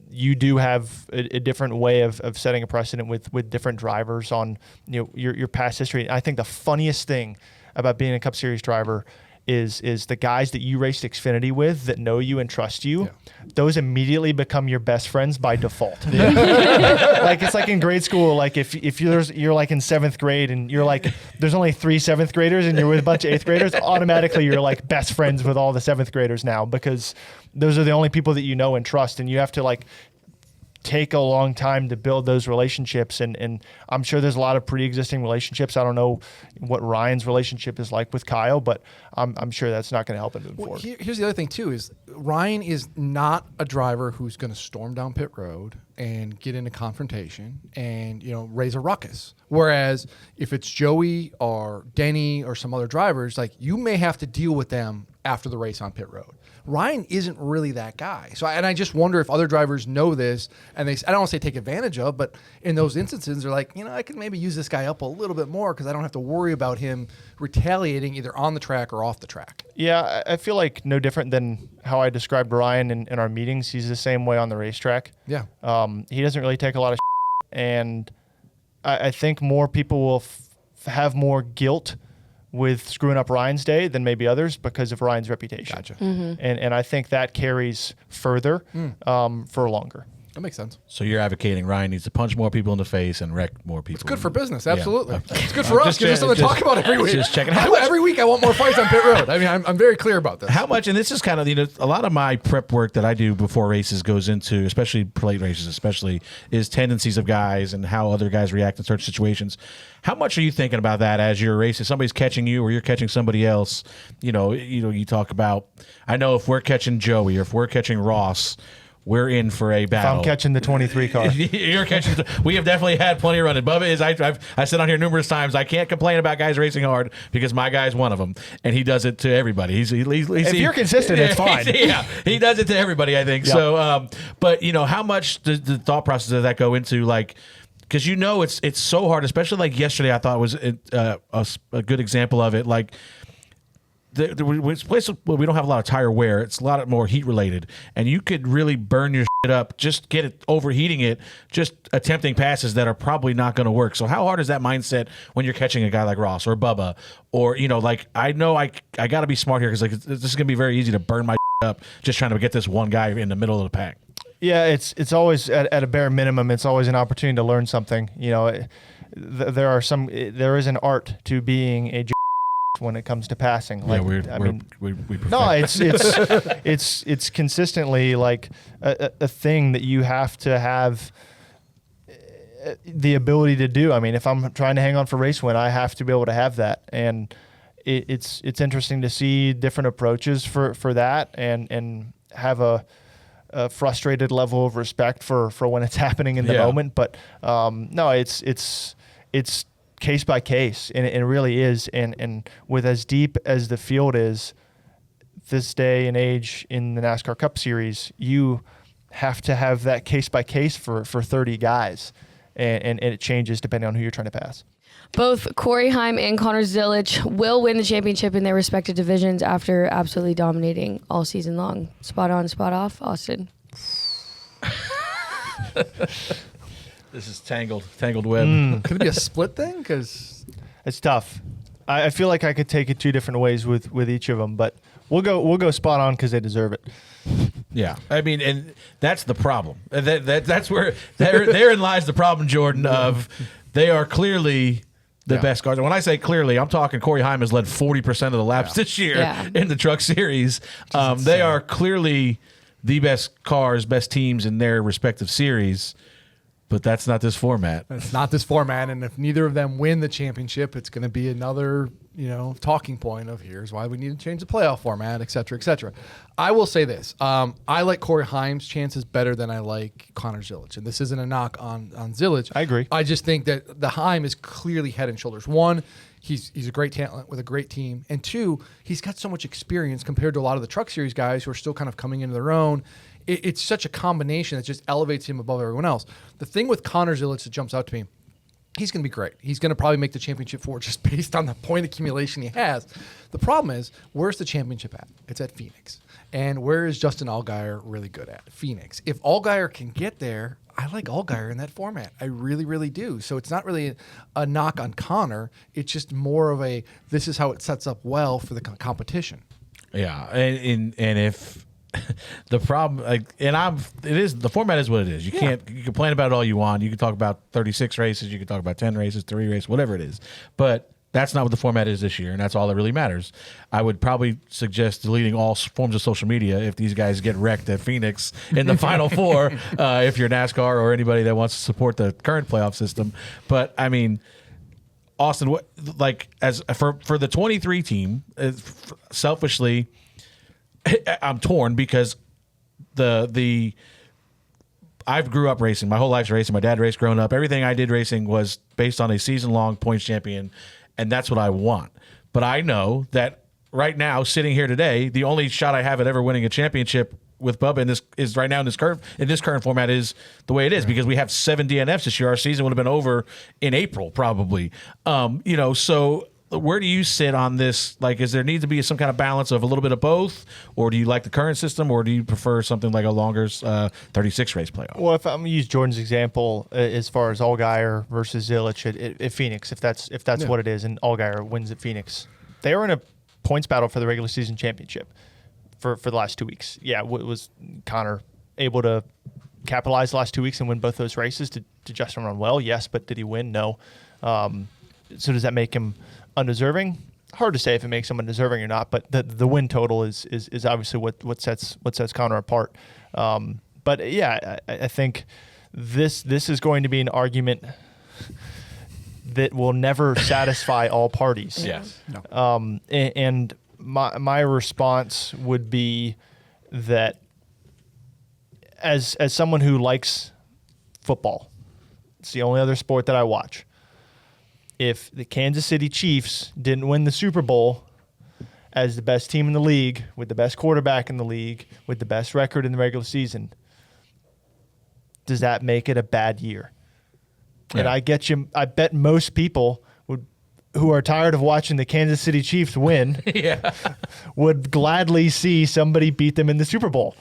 you do have a different way of setting a precedent with different drivers on your past history. I think the funniest thing about being a Cup Series driver is the guys that you raced Xfinity with that know you and trust you. Yeah. Those immediately become your best friends by default. Yeah. Like it's like in grade school. Like if you're like in 7th grade and you're like there's only 3 7th graders and you're with a bunch of 8th graders, automatically you're like best friends with all the 7th graders now because those are the only people that you know and trust, and you have to like take a long time to build those relationships, and I'm sure there's a lot of pre-existing relationships. I don't know what Ryan's relationship is like with Kyle, but I'm sure that's not going to help him move forward. Here's the other thing too: is Ryan is not a driver who's going to storm down pit road and get into confrontation and raise a ruckus. Whereas if it's Joey or Denny or some other drivers, like you may have to deal with them after the race on pit road. Ryan isn't really that guy. So, and I just wonder if other drivers know this, and I don't want to say take advantage of, but in those instances, they're like, I could maybe use this guy up a little bit more because I don't have to worry about him retaliating either on the track or off the track. Yeah, I feel like no different than how I described Ryan in our meetings. He's the same way on the racetrack. Yeah. He doesn't really take a lot of and I think more people will have more guilt with screwing up Ryan's day than maybe others because of Ryan's reputation. Gotcha. And I think that carries further for longer. That makes sense. So you're advocating Ryan needs to punch more people in the face and wreck more people. It's good for business, absolutely. Yeah. It's good for us. Gives us something to talk about every week. Just checking. Every week I want more fights on pit road. I mean, I'm very clear about this. How much, and this is kind of, a lot of my prep work that I do before races goes into, especially plate races, is tendencies of guys and how other guys react in certain situations. How much are you thinking about that as you're racing? Somebody's catching you or you're catching somebody else. You talk about, I know if we're catching Joey or if we're catching Ross, we're in for a battle. If I'm catching the 23 car. You're catching. We have definitely had plenty of running. Bubba is. I said on here numerous times. I can't complain about guys racing hard because my guy's one of them, and he does it to everybody. If you're consistent, it's fine. Yeah, he does it to everybody. I think so. But how much does the thought process does that go into? Like, because it's so hard, especially like yesterday. I thought was a good example of it. Like. Places where we don't have a lot of tire wear, it's a lot more heat related, and you could really burn your shit up, just get it overheating it, just attempting passes that are probably not going to work. So how hard is that mindset when you're catching a guy like Ross or Bubba, or I know I got to be smart here because this is going to be very easy to burn my up just trying to get this one guy in the middle of the pack. Yeah, it's always at a bare minimum. It's always an opportunity to learn something. There is an art to being a when it comes to passing. Like, we no, it's consistently like a thing that you have to have the ability to do. I mean, if I'm trying to hang on for race win, I have to be able to have that. And it's interesting to see different approaches for that and have a frustrated level of respect for when it's happening in the moment. But no, it's case by case, and it really is. And with as deep as the field is this day and age in the NASCAR Cup Series, you have to have that case by case for 30 guys, and it changes depending on who you're trying to pass. Both Corey Heim and Connor Zilisch will win the championship in their respective divisions after absolutely dominating all season long. Spot on, spot off, Austin. This is tangled web. Could it be a split thing? Because it's tough. I feel like I could take it two different ways with each of them, but we'll go spot on because they deserve it. Yeah, I mean, and that's the problem. That's where therein lies the problem, Jordan. Of they are clearly the best cars. And when I say clearly, I'm talking Corey Heim has led 40% of the laps this year in the Truck Series. They are clearly the best cars, best teams in their respective series. But that's not this format. It's not this format, and if neither of them win the championship, it's going to be another, talking point of here's why we need to change the playoff format, et cetera, et cetera. I will say this. I like Corey Heim's chances better than I like Connor Zilisch, and this isn't a knock on Zilisch. I agree. I just think that the Heim is clearly head and shoulders. One, he's a great talent with a great team, and two, he's got so much experience compared to a lot of the Truck Series guys who are still kind of coming into their own. It's such a combination that just elevates him above everyone else. The thing with Connor Zilisch that jumps out to me, he's going to be great. He's going to probably make the championship four just based on the point accumulation he has. The problem is, where's the championship at? It's at Phoenix. And where is Justin Allgaier really good at? Phoenix. If Allgaier can get there, I like Allgaier in that format. I really, really do. So it's not really a knock on Connor. It's just more of this is how it sets up well for the competition. Yeah, and if the problem, the format is what it is. You complain about it all you want. You can talk about 36 races. You can talk about 10 races, 3 races, whatever it is. But that's not what the format is this year, and that's all that really matters. I would probably suggest deleting all forms of social media if these guys get wrecked at Phoenix in the Final Four, if you're NASCAR or anybody that wants to support the current playoff system. But, I mean, Austin, for the 23 team, selfishly, I'm torn because I grew up racing. My whole life's racing. My dad raced growing up. Everything I did racing was based on a season-long points champion, and that's what I want. But I know that right now, sitting here today, the only shot I have at ever winning a championship with Bubba in this is right now in this current format is the way it is because we have 7 DNFs this year. Our season would have been over in April probably. So where do you sit on this? Like, is there need to be some kind of balance of a little bit of both, or do you like the current system, or do you prefer something like a longer 36 race playoff? Well, if I'm gonna use Jordan's example as far as Allgaier versus Zilisch at Phoenix, if that's what it is, and Allgaier wins at Phoenix, they were in a points battle for the regular season championship for the last 2 weeks. Yeah, was Connor able to capitalize the last 2 weeks and win both those races? Did Justin run well? Yes, but did he win? No. So does that make him undeserving? Hard to say if it makes him undeserving or not, but the win total is obviously what sets Connor apart. But yeah, I think this is going to be an argument that will never satisfy all parties. Yes. No. And my response would be that as someone who likes football, it's the only other sport that I watch. If the Kansas City Chiefs didn't win the Super Bowl as the best team in the league, with the best quarterback in the league, with the best record in the regular season, does that make it a bad year? Yeah. And I bet most people who are tired of watching the Kansas City Chiefs win would gladly see somebody beat them in the Super Bowl.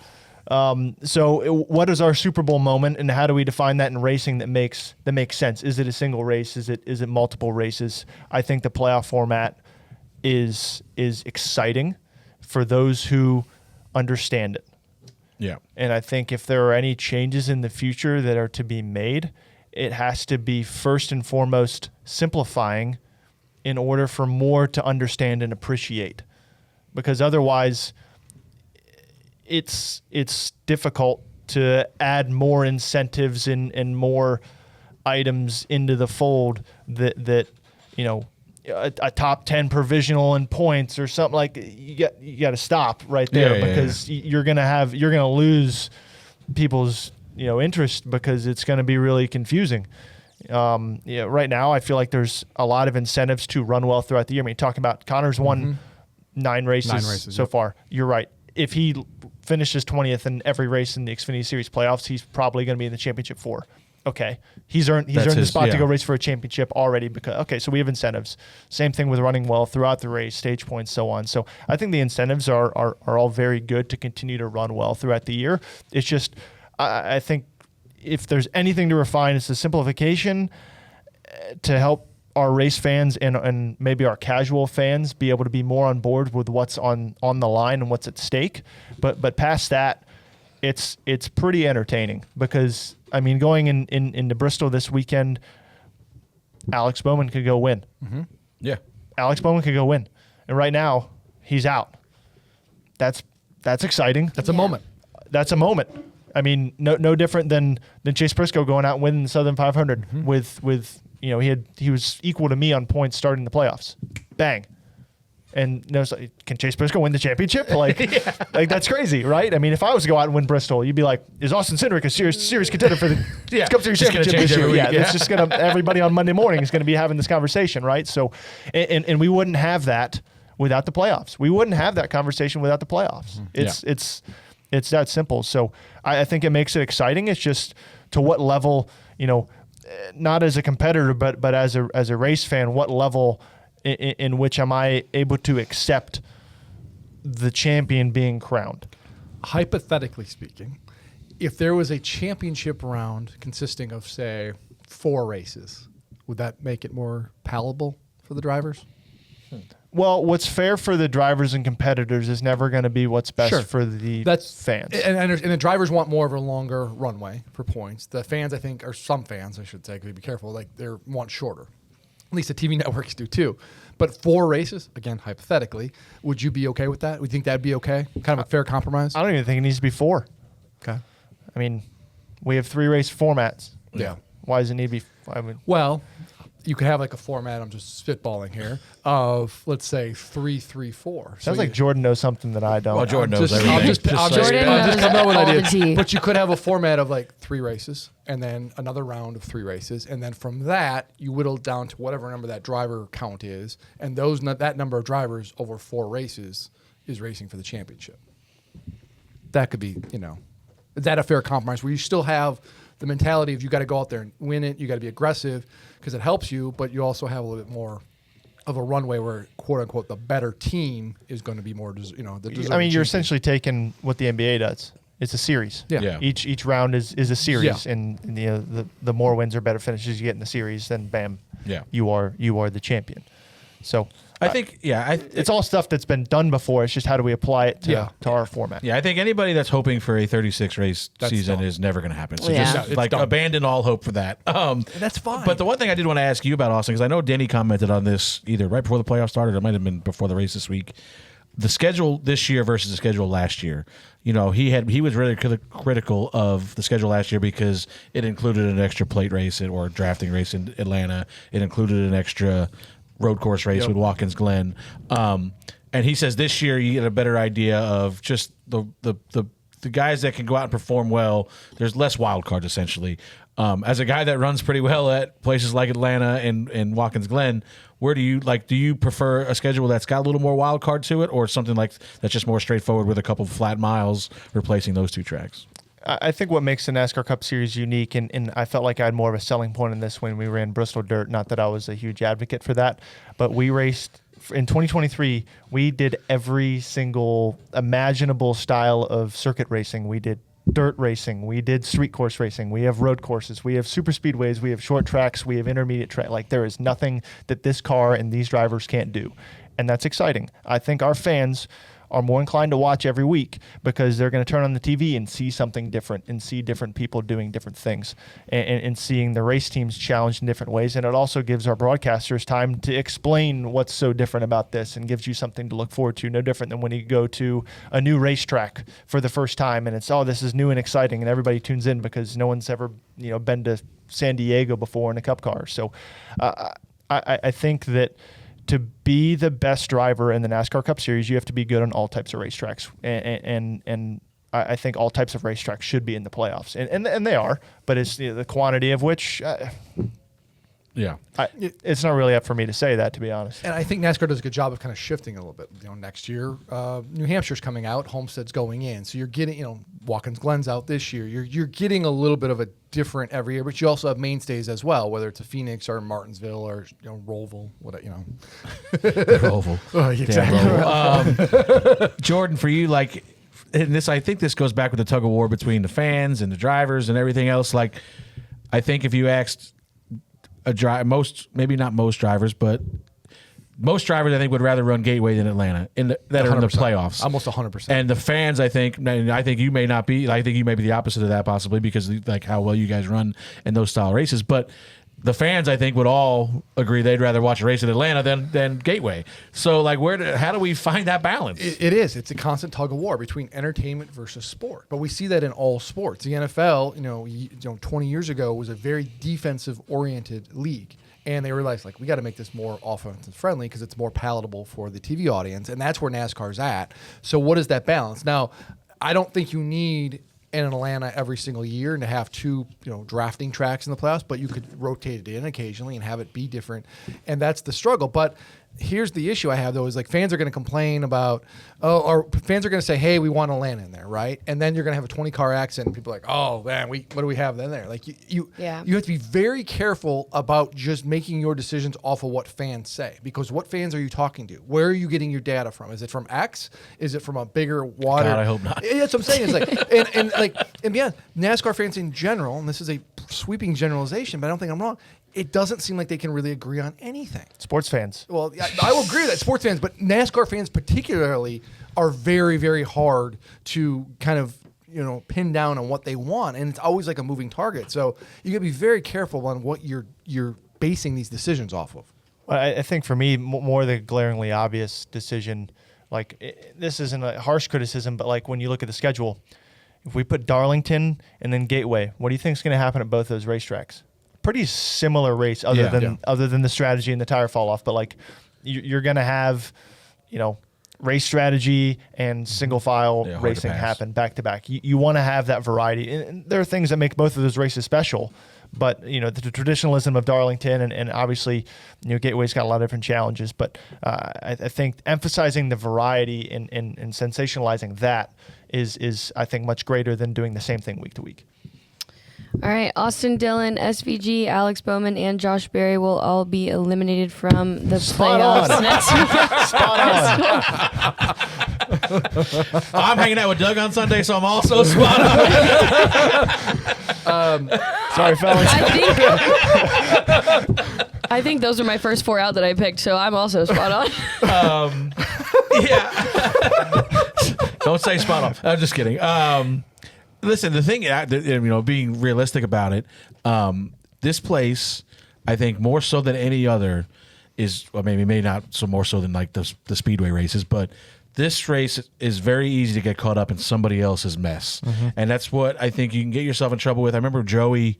So what is our Super Bowl moment, and how do we define that in racing that makes sense? Is it a single race? Is it multiple races? I think the playoff format is exciting for those who understand it. Yeah. And I think if there are any changes in the future that are to be made, it has to be first and foremost simplifying in order for more to understand and appreciate. Because otherwise it's difficult to add more incentives and more items into the fold that a top 10 provisional in points or something like you got to stop right there because you're going to lose people's interest because it's going to be really confusing. Right now I feel like there's a lot of incentives to run well throughout the year. I mean, talking about Connor's won 9 races so far. You're right. If he finishes 20th in every race in the Xfinity Series playoffs, he's probably going to be in the championship 4. Okay, he's earned the spot to go race for a championship already so we have incentives. Same thing with running well throughout the race, stage points, so on. So I think the incentives are all very good to continue to run well throughout the year. It's just I think if there's anything to refine, it's the simplification to help our race fans and maybe our casual fans be able to be more on board with what's on the line and what's at stake. But past that, it's pretty entertaining because, I mean, going into Bristol this weekend, Alex Bowman could go win. Mm-hmm. Yeah. Alex Bowman could go win. And right now, he's out. That's exciting. That's a moment. That's a moment. I mean, no different than Chase Briscoe going out and winning the Southern 500 with he was equal to me on points starting the playoffs. Bang. And can Chase Briscoe win the championship? Like that's crazy, right? I mean, if I was to go out and win Bristol, you'd be like, is Austin Cindric a serious contender for the Cup Series championship this year? Yeah, it's just gonna everybody on Monday morning is gonna be having this conversation, right? So, and we wouldn't have that without the playoffs. We wouldn't have that conversation without the playoffs. It's that simple. So I think it makes it exciting. It's just to what level, not as a competitor, but as a race fan, what level in which am I able to accept the champion being crowned? Hypothetically speaking, if there was a championship round consisting of, say, 4 races, would that make it more palatable for the drivers? Well, what's fair for the drivers and competitors is never going to be what's best for the fans. And the drivers want more of a longer runway for points. The fans, I think, or some fans, I should say, be careful, like they want shorter. At least the TV networks do too. But 4 races, again, hypothetically, would you be okay with that? Would you think that'd be okay? Kind of a fair compromise? I don't even think it needs to be 4. Okay. I mean, we have 3 race formats. Yeah. Why does it need to be? Well, you could have like a format, I'm just spitballing here, of let's say 3-3-4. Sounds like Jordan knows something that I don't. Well, Jordan knows I'm everything. just coming up with ideas. But you could have a format of like 3 races and then another round of 3 races. And then from that, you whittle down to whatever number that driver count is. And that number of drivers over 4 races is racing for the championship. That could be, is that a fair compromise where you still have the mentality of you got to go out there and win it, you got to be aggressive because it helps you, but you also have a little bit more of a runway where, quote unquote, the better team is going to be more, the deserving I mean, you're champion. essentially taking what the NBA does. It's a series. Yeah. Each round is a series, Yeah. and the more wins or better finishes you get in the series, then bam, you are the champion. So I think, it's all stuff that's been done before. It's just how do we apply it to our format. Yeah, I think anybody that's hoping for a 36 race season is never going to happen. So just abandon all hope for that. That's fine. But the one thing I did want to ask you about, Austin, because I know Denny commented on this either right before the playoffs started, or it might have been before the race this week. The schedule this year versus the schedule last year. He was really critical of the schedule last year because it included an extra plate race or drafting race in Atlanta. It included an extra road course race with Watkins Glen. And he says this year you get a better idea of just the guys that can go out and perform well. There's less wild cards essentially. As a guy that runs pretty well at places like Atlanta and Watkins Glen, where do you prefer a schedule that's got a little more wild card to it, or something like that's just more straightforward with a couple flat miles replacing those 2 tracks? I think what makes the NASCAR Cup Series unique, and I felt like I had more of a selling point in this when we ran Bristol Dirt. Not that I was a huge advocate for that, but we raced in 2023. We did every single imaginable style of circuit racing. We did dirt racing. We did street course racing. We have road courses. We have super speedways. We have short tracks. We have intermediate track. Like, there is nothing that this car and these drivers can't do, and that's exciting. I think our fans are more inclined to watch every week because they're going to turn on the TV and see something different and see different people doing different things and seeing the race teams challenged in different ways. And it also gives our broadcasters time to explain what's so different about this and gives you something to look forward to. No different than when you go to a new racetrack for the first time and it's, this is new and exciting, and everybody tunes in because no one's ever been to San Diego before in a Cup car. So I think that to be the best driver in the NASCAR Cup Series, you have to be good on all types of racetracks, and I think all types of racetracks should be in the playoffs, and they are, but it's the quantity of which. It's not really up for me to say that, to be honest. And I think NASCAR does a good job of kind of shifting a little bit. Next year, New Hampshire's coming out, Homestead's going in, so you're getting, Watkins Glen's out this year. You're getting a little bit of a different every year, but you also have mainstays as well, whether it's a Phoenix or Martinsville or Rollville, Rollville. Oh, exactly. Jordan, for you, I think this goes back with the tug of war between the fans and the drivers and everything else. I think if you asked maybe not most drivers, but most drivers I think would rather run Gateway than Atlanta that are in the playoffs. Almost 100%. And the fans, I think you may not be. I think you may be the opposite of that possibly because how well you guys run in those style races. But the fans, I think, would all agree they'd rather watch a race in Atlanta than Gateway. So, how do we find that balance? It is. It's a constant tug of war between entertainment versus sport. But we see that in all sports. The NFL, 20 years ago, was a very defensive-oriented league. And they realized, we got to make this more offensive-friendly because it's more palatable for the TV audience. And that's where NASCAR's at. So what is that balance? Now, I don't think you need in Atlanta every single year and to have 2 drafting tracks in the playoffs, but you could rotate it in occasionally and have it be different, and that's the struggle. But here's the issue I have though is fans are going to complain about or fans are going to say, hey, we want Atlanta in there, right? And then you're going to have a 20-car accident and people are like, oh man, what do we have in there? You have to be very careful about just making your decisions off of what fans say, because what fans are you talking to? Where are you getting your data from? Is it from X? Is it from a bigger water? God, I hope not. That's what I'm saying. And yeah, NASCAR fans in general, and this is a sweeping generalization, but I don't think I'm wrong, it doesn't seem like they can really agree on anything. Sports fans. Well, I will agree with that, sports fans, but NASCAR fans particularly are very, very hard to kind of pin down on what they want, and it's always like a moving target. So you got to be very careful on what you're basing these decisions off of. Well, I think for me, more the glaringly obvious decision, this isn't a harsh criticism, but when you look at the schedule, if we put Darlington and then Gateway, what do you think is going to happen at both those racetracks? pretty similar race other than the strategy and the tire fall off. But like you're going to have, race strategy and single file racing happen back to back. You want to have that variety. And there are things that make both of those races special. But, the traditionalism of Darlington and obviously, Gateway's got a lot of different challenges. But I think emphasizing the variety and sensationalizing that is, I think, much greater than doing the same thing week to week. All right, Austin Dillon, SVG, Alex Bowman, and Josh Berry will all be eliminated from the playoffs next week. I'm hanging out with Doug on Sunday, so I'm also spot on. Sorry, fellas. I think those are my first 4 out that I picked, so I'm also spot on. Don't say spot on. I'm just kidding. Listen, the thing, being realistic about it, this place, I think more so than any other is, or maybe not so more so than like the speedway races, but this race is very easy to get caught up in somebody else's mess. Mm-hmm. And that's what I think you can get yourself in trouble with. I remember Joey,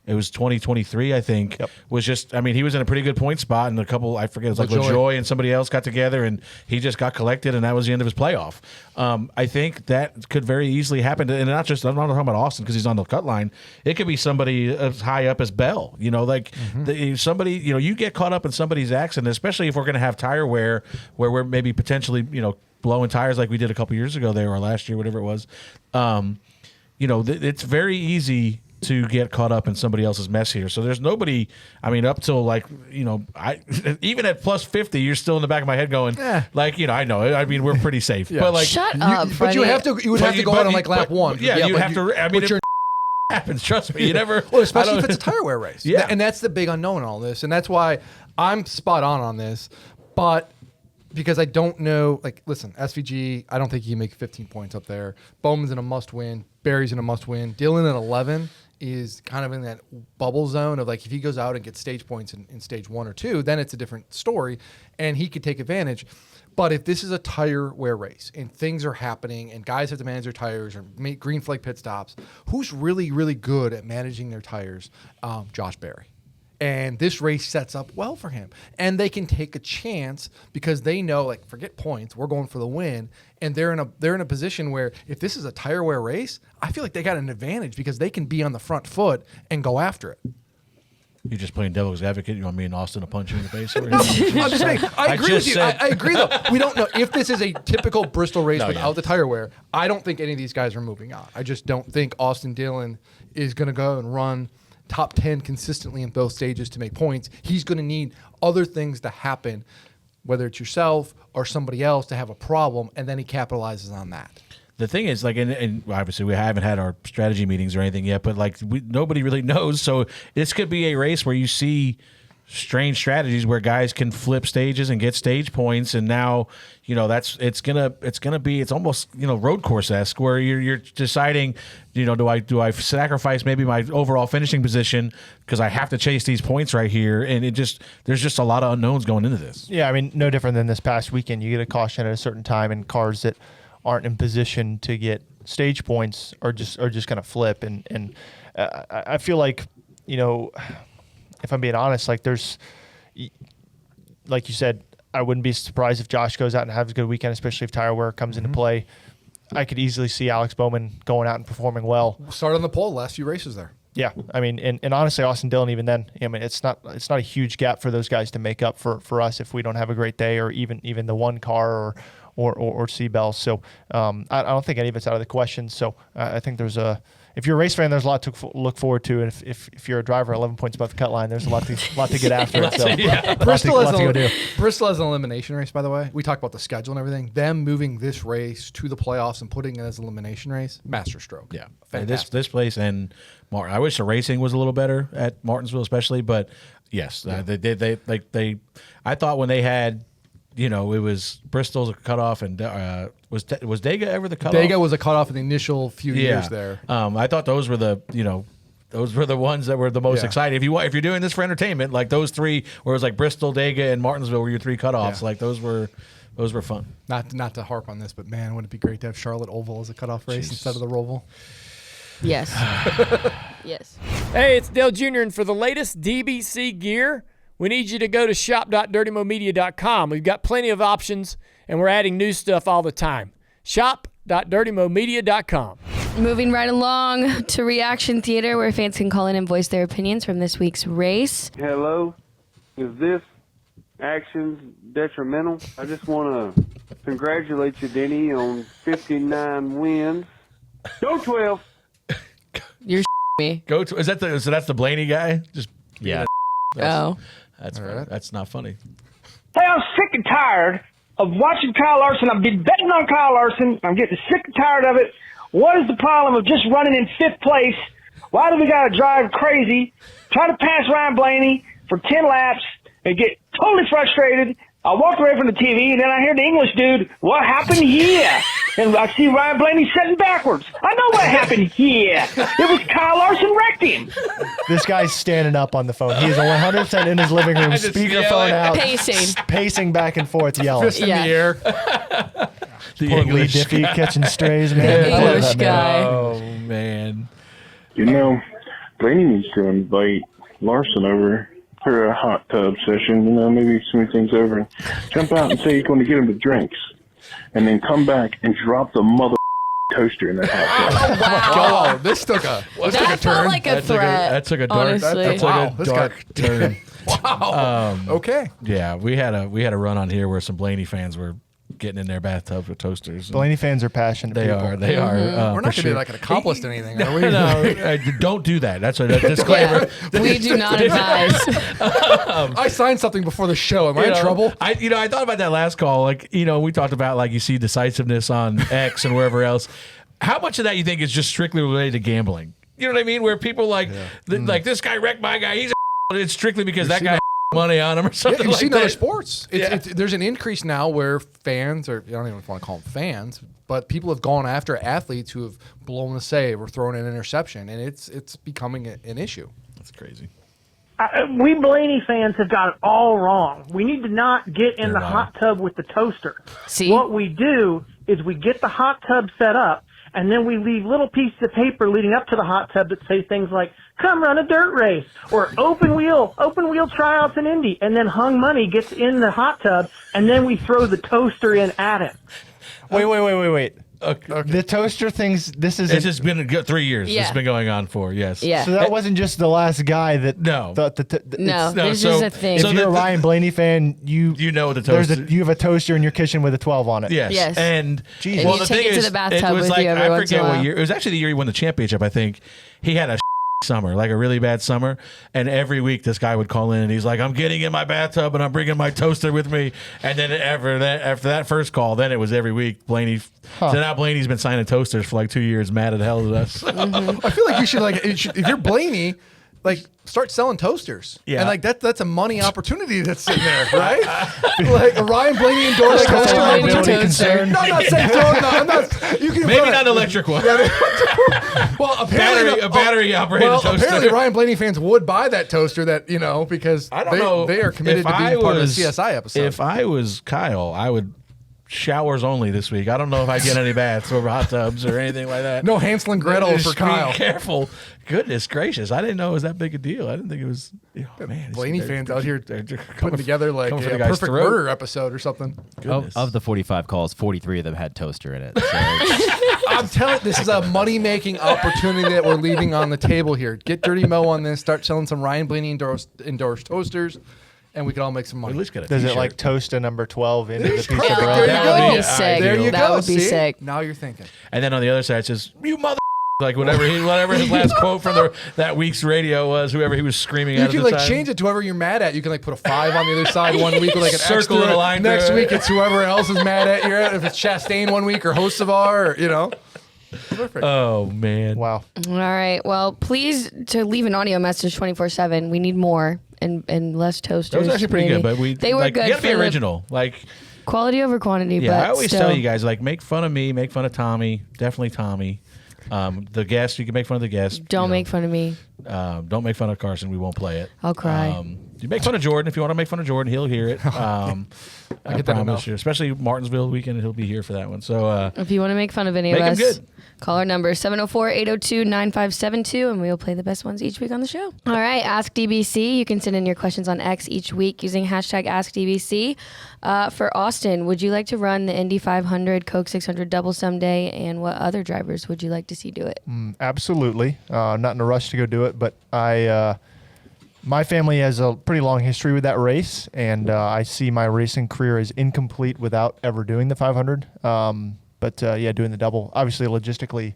it was 2023, I think, was just, he was in a pretty good point spot, and a couple, I forget, it was like LaJoy and somebody else got together, and he just got collected, and that was the end of his playoff. I think that could very easily happen, and not just, I'm not talking about Austin because he's on the cut line. It could be somebody as high up as Bell, somebody, you get caught up in somebody's accident, especially if we're going to have tire wear where we're maybe potentially, blowing tires like we did a couple years ago there, or last year, whatever it was. It's very easy to get caught up in somebody else's mess here. So there's nobody, up till even at plus 50, you're still in the back of my head going, I know. we're pretty safe. Yeah. But Shut up, but you would have to go out on lap 1. Yeah, you have to. It happens. Trust me. You never. Well, especially if it's a tire wear race. Yeah. And that's the big unknown in all this. And that's why I'm spot on this. But because I don't know, listen, SVG, I don't think he can make 15 points up there. Bowman's in a must win. Barry's in a must win. Dillon at 11 is kind of in that bubble zone of if he goes out and gets stage points in stage 1 or 2, then it's a different story and he could take advantage. But if this is a tire wear race and things are happening and guys have to manage their tires or make green flag pit stops, who's really, really good at managing their tires? Josh Berry. And this race sets up well for him. And they can take a chance because they know, forget points, we're going for the win. And they're in a position where if this is a tire wear race, I feel like they got an advantage because they can be on the front foot and go after it. You're just playing devil's advocate. You want me and Austin to punch you in the face? No, I'm just saying. I agree with you. I agree, though. We don't know if this is a typical Bristol race without the tire wear. I don't think any of these guys are moving on. I just don't think Austin Dillon is going to go and run top 10 consistently in both stages to make points. He's going to need other things to happen, whether it's yourself or somebody else, to have a problem, and then he capitalizes on that. The thing is, and obviously we haven't had our strategy meetings or anything yet, but nobody really knows. So this could be a race where you see strange strategies where guys can flip stages and get stage points, and now it's almost road course-esque where you're deciding, do I sacrifice maybe my overall finishing position because I have to chase these points right here, and there's just a lot of unknowns going into this. Yeah, no different than this past weekend. You get a caution at a certain time, and cars that aren't in position to get stage points are just going to flip, and I feel like if I'm being honest, there's, like you said, I wouldn't be surprised if Josh goes out and has a good weekend, especially if tire wear comes into play. I could easily see Alex Bowman going out and performing well. Start on the pole last few races there. Yeah, and honestly, Austin Dillon, even then, it's not a huge gap for those guys to make up for us if we don't have a great day, or even the one car or Seabell. So I don't think any of it's out of the question. So I think if you're a race fan, there's a lot to look forward to, and if you're a driver 11 points above the cut line, there's a lot to get after. Bristol has an elimination race, by the way. We talked about the schedule and everything. Them moving this race to the playoffs and putting it as an elimination race, masterstroke. Yeah, this place and Martin. I wish the racing was a little better at Martinsville, especially, but yes, they I thought when they had. It was Bristol's cutoff, and was Dega ever the cutoff? Dega was a cutoff in the initial few years there. I thought those were the ones that were the most exciting. If you're doing this for entertainment, those three, where it was Bristol, Dega, and Martinsville were your three cutoffs. Those were fun. Not to harp on this, but man, wouldn't it be great to have Charlotte Oval as a cutoff race instead of the Roval? Yes. Yes. Hey, it's Dale Jr., and for the latest DBC gear, we need you to go to shop.dirtymomedia.com. We've got plenty of options, and we're adding new stuff all the time. Shop.dirtymomedia.com. Moving right along to Reaction Theater, where fans can call in and voice their opinions from this week's race. Hello, is this actions detrimental? I just want to congratulate you, Denny, on 59 wins. Go 12. You're me. Go to so that's the Blaney guy? Just Yeah. That's right. That's not funny. Hey, I'm sick and tired of watching Kyle Larson. I've been betting on Kyle Larson. I'm getting sick and tired of it. What is the problem of just running in 5th place? Why do we got to drive crazy, try to pass Ryan Blaney for 10 laps, and get totally frustrated? I walked away from the TV, and then I hear the English dude, what happened here? And I see Ryan Blaney sitting backwards. I know what happened here. It was Kyle Larson wrecked him. This guy's standing up on the phone. He is 100% in his living room, speakerphone out, pacing back and forth, yelling. Fist in the air. The Poor Lee English Diffie guy. catching strays, man. The I love English that man. guy. Oh, man. You know, Blaney needs to invite Larson over for a hot tub session, you know, maybe smooth things over and jump out and say you're going to get him the drinks. And then come back and drop the mother toaster in that hot tub. Wow, this took a That turn. felt like a threat. That took a dark, honestly. that took Wow, a this dark turn. Wow. Okay. Yeah, we had a run on here where some Blaney fans were getting in their bathtubs with toasters. Blaney fans are passionate They people. are. They are. We're not for going to sure. be like an accomplice to anything, are we? No, don't do that. That's a disclaimer. Yeah. We do not advise. I signed something before the show. Am I in trouble? I thought about that last call. Like, we talked about, like, you see decisiveness on X and wherever else. How much of that you think is just strictly related to gambling? You know what I mean? Where people like this guy wrecked my guy. He's it's strictly because that guy money on him or something You like see in other that. sports. There's an increase now where fans, or I don't even want to call them fans, but people have gone after athletes who have blown a save or thrown an interception, and it's becoming an issue. That's crazy. We Blaney fans have got it all wrong. We need to not get in They're the wrong. hot tub with the toaster. See? What we do is we get the hot tub set up, and then we leave little pieces of paper leading up to the hot tub that say things like, come run a dirt race, or open wheel tryouts in Indy, and then hung money gets in the hot tub, and then we throw the toaster in at it. Wait. Okay. The toaster things, this is... It's just been a good 3 years. Yeah. It's been going on for, yes. Yeah. So that wasn't just the last guy that No. thought that... No, No, this so- is a thing. If so you're a the- Ryan Blaney fan, you know the there's toaster. you have a toaster in your kitchen with a 12 on it. Yes. Yes. And Jesus. And well, you the take thing it to is, the bathtub it was with like, you every I once in forget a what while. year. It was actually the year he won the championship, I think. He had a summer, like a really bad summer. And every week this guy would call in and he's like, I'm getting in my bathtub and I'm bringing my toaster with me. And then after that first call, then it was every week. Blaney. So now Blaney's been signing toasters for like 2 years, mad at hell at us. I feel like you should if you're Blaney, like start selling toasters. Yeah. And like that's a money opportunity that's sitting there, right? Like a Ryan Blaney endorsed Like a toaster Blaney opportunity. toaster. No, I'm not saying I'm not. You can Maybe run not it. an electric one. Well, apparently A battery operated well, toaster. apparently Ryan Blaney fans would buy that toaster because I don't know. they are committed If to being I part of was- the CSI episode. If I was Kyle, I would showers only this week. I don't know if I get any baths or hot tubs or anything like that. no Hansel and Gretel Just for be Kyle. careful. Goodness gracious. I didn't know it was that big a deal. I didn't think it was. Oh, man, Blaney they're- fans out here they're putting together like coming for a the guy's perfect throat. murder episode or something. Goodness. Of the 45 calls, 43 of them had toaster in it. So I'm telling you, this is a money-making opportunity that we're leaving on the table here. Get Dirty Mo on this. Start selling some Ryan Blaney endorsed toasters, and we can all make some money. At least get a Does it t-shirt. like toast a number 12 into the piece of There bread? you That go. would be Yeah, sick. There you That go. would be See? sick. Now you're thinking. And then on the other side it says, "You mother." Like whatever his last quote from that week's radio was, whoever he was screaming You at can at the like time. change it to whoever you're mad at. You can like put a 5 on the other side one week with like an Circle extra. and a line Next through it. week it's whoever else is mad at you. If it's Chastain one week or Hocevar, or Perfect. Oh man! Wow. All right. Well, please to leave an audio message 24/7. We need more and less toasters. That was actually pretty maybe. good, but they were like, good. You gotta be for the original. Like, quality over quantity. yeah, but I always still. tell you guys, like, make fun of me, make fun of Tommy, definitely Tommy. The guest, you can make fun of the guest. Don't make fun of me. Don't make fun of Karsyn. We won't play it. I'll cry. You make fun of Jordan. If you want to make fun of Jordan, he'll hear it. I get that promise you. Especially Martinsville weekend, he'll be here for that one. So if you want to make fun of any make of him us, good. call our number 704-802-9572, and we will play the best ones each week on the show. All right, Ask DBC. You can send in your questions on X each week using hashtag AskDBC. For Austin, would you like to run the Indy 500, Coke 600 double someday, and what other drivers would you like to see do it? Absolutely. Not in a rush to go do it, but my family has a pretty long history with that race, and I see my racing career as incomplete without ever doing the 500. But doing the double, obviously logistically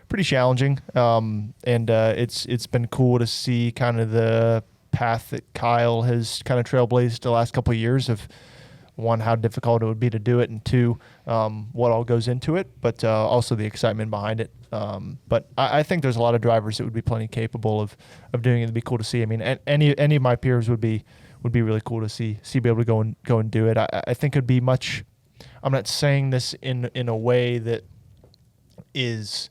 pretty challenging, and it's been cool to see kind of the path that Kyle has kind of trailblazed the last couple of years of, one, how difficult it would be to do it, and two, what all goes into it, but also the excitement behind it. But I think there's a lot of drivers that would be plenty capable of doing it. It'd be cool to see. I mean, any of my peers would be really cool to see be able to go and do it. I think it'd be much. I'm not saying this in a way that is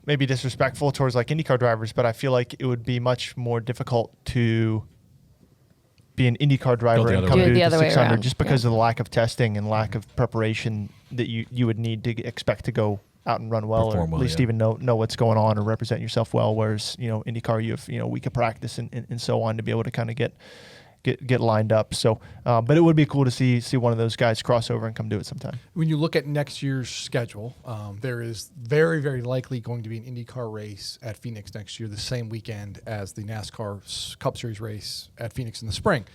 maybe disrespectful towards like IndyCar drivers, but I feel like it would be much more difficult to be an IndyCar driver and come do do the the other way 600 around. just because of the lack of testing and lack of preparation that you would need to expect to go out and run well, Perform or at least even know what's going on or represent yourself well. Whereas, IndyCar, you have, a week of practice and so on to be able to kind of get lined up. So, but it would be cool to see one of those guys cross over and come do it sometime. When you look at next year's schedule, there is very, very likely going to be an IndyCar race at Phoenix next year, the same weekend as the NASCAR Cup Series race at Phoenix in the spring.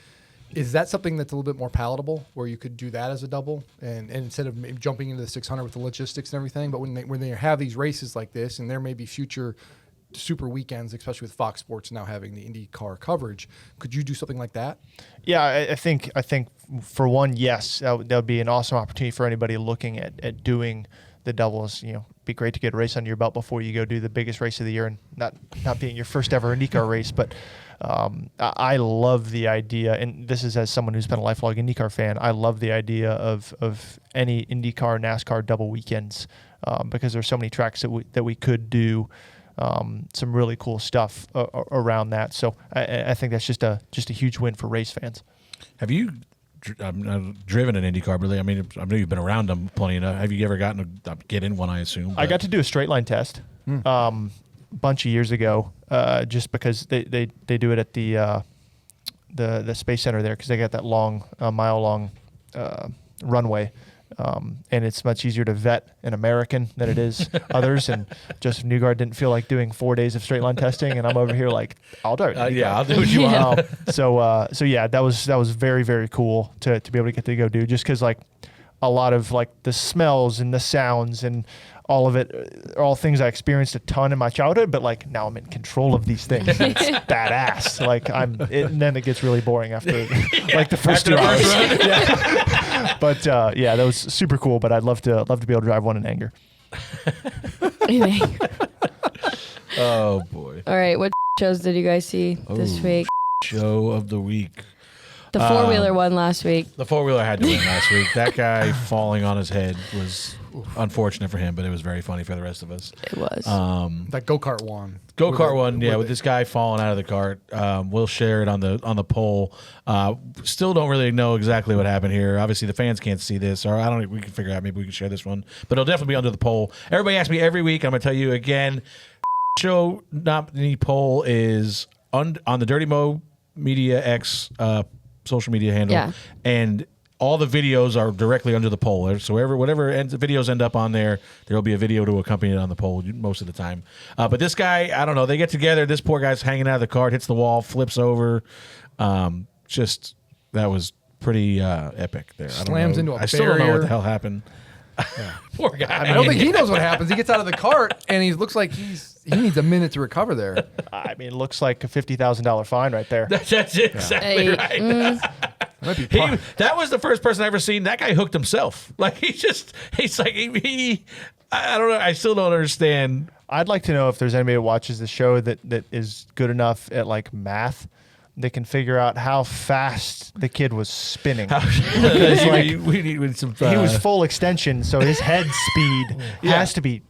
Is that something that's a little bit more palatable, where you could do that as a double, and instead of maybe jumping into the 600 with the logistics and everything? But when they have these races like this, and there may be future super weekends, especially with Fox Sports now having the IndyCar coverage, could you do something like that? Yeah, I think for one, yes, that would be an awesome opportunity for anybody looking at doing the doubles. Be great to get a race under your belt before you go do the biggest race of the year, and not being your first ever IndyCar race. But I love the idea, and this is as someone who's been a lifelong IndyCar fan, I love the idea of any IndyCar NASCAR double weekends, because there's so many tracks that we could do some really cool stuff around that. So I think that's just a huge win for race fans. Have you driven an IndyCar, really? I mean, I know you've been around them plenty enough. Have you ever gotten to get in one, I assume? I got to do a straight line test a bunch of years ago, just because they do it at the Space Center there, because they got that long, mile-long runway. And it's much easier to vet an American than it is others. And Justin Newgard didn't feel like doing 4 days of straight line testing, and I'm over here like, I'll do it. I'll do what you want. So yeah, that was very, very cool to be able to get to go do, just because like a lot of like the smells and the sounds and all of it are all things I experienced a ton in my childhood, but like now I'm in control of these things. It's badass. Like and then it gets really boring after like the first 2 hours. Yeah. But that was super cool. But I'd love to be able to drive one in anger. Oh boy! All right, what shows did you guys see this week? Show of the week. The four-wheeler won last week. The four-wheeler had to win last week. That guy falling on his head was unfortunate for him, but it was very funny for the rest of us. It was. That go-kart one. Go-kart one, with this guy falling out of the cart. We'll share it on the poll. Still don't really know exactly what happened here. Obviously, the fans can't see this, or I don't know. We can figure out. Maybe we can share this one, but it'll definitely be under the poll. Everybody asks me every week. I'm going to tell you again. Show nominee poll is on the Dirty Mo Media X social media handle, and all the videos are directly under the poll. So whatever videos end up on there, there will be a video to accompany it on the poll most of the time. But this guy, I don't know. They get together. This poor guy's hanging out of the cart, hits the wall, flips over. That was pretty epic there. Slams into a I still don't know what barrier. the hell happened. Poor guy. I don't think he knows what happens. He gets out of the cart and he looks like he needs a minute to recover there. I mean, it looks like a $50,000 fine right there. That's exactly right. That was the first person I ever seen. That guy hooked himself. Like I don't know. I still don't understand. I'd like to know if there's anybody that watches the show that is good enough at like math. They can figure out how fast the kid was spinning. We need some. He was full extension, so his head speed has to be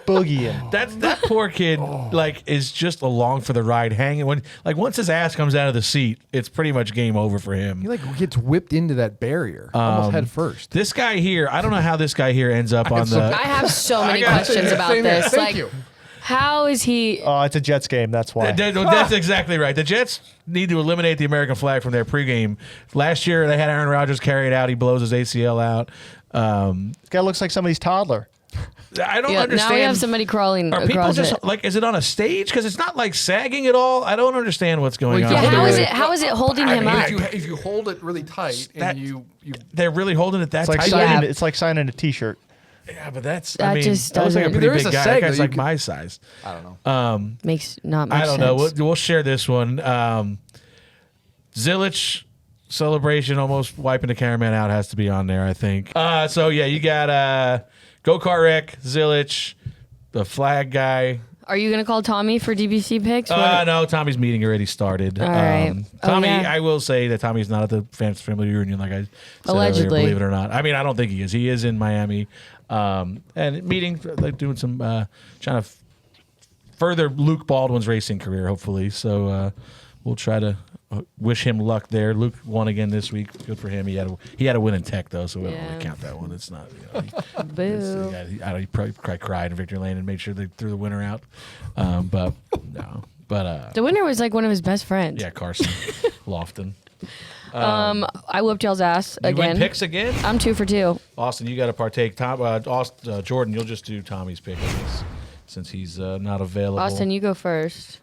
boogieing. That poor kid, like, is just along for the ride, hanging. Once his ass comes out of the seat, it's pretty much game over for him. He like gets whipped into that barrier almost head first. This guy here, I don't know how this guy here ends up on the. I have so many questions about this. Thank you. How is he? Oh, it's a Jets game. That's why. That's exactly right. The Jets need to eliminate the American flag from their pregame. Last year, they had Aaron Rodgers carry it out. He blows his ACL out. This guy looks like somebody's toddler. I don't understand. Now we have somebody crawling Are people across just it. like? Is it on a stage? Because it's not like sagging at all. I don't understand what's going on. Yeah, how is it holding him up? If you hold it really tight and they're really holding it that It's like tight. signing. It's like signing a T-shirt. Yeah, but that That looks just like a doesn't- pretty There is big a guy. seg That guy's that like you my size. I don't know. Makes not much I don't sense. know. We'll share this one. Zilisch celebration, almost wiping the cameraman out, has to be on there, I think. So yeah, you got go-kart wreck, Zilisch, the flag guy. Are you going to call Tommy for DBC picks? No, Tommy's meeting already started. All right. Tommy, Oh, yeah. I will say that Tommy's not at the Fans Family Reunion, like I said Allegedly. earlier, believe it or not. I mean, I don't think he is. He is in Miami, and meeting, like doing some, trying to further Luke Baldwin's racing career, hopefully. So we'll try to wish him luck there. Luke won again this week. Good for him. He had a win in Tech though, so we don't really count that one. It's not. Boo. He probably cried in victory lane and made sure they threw the winner out. But no. But The winner was like one of his best friends. yeah, Karsyn, Lofton. I whooped y'all's ass You again. win picks again. I'm 2 for 2. Austin, you got to partake. Jordan, you'll just do Tommy's pick since he's not available. Austin, you go first.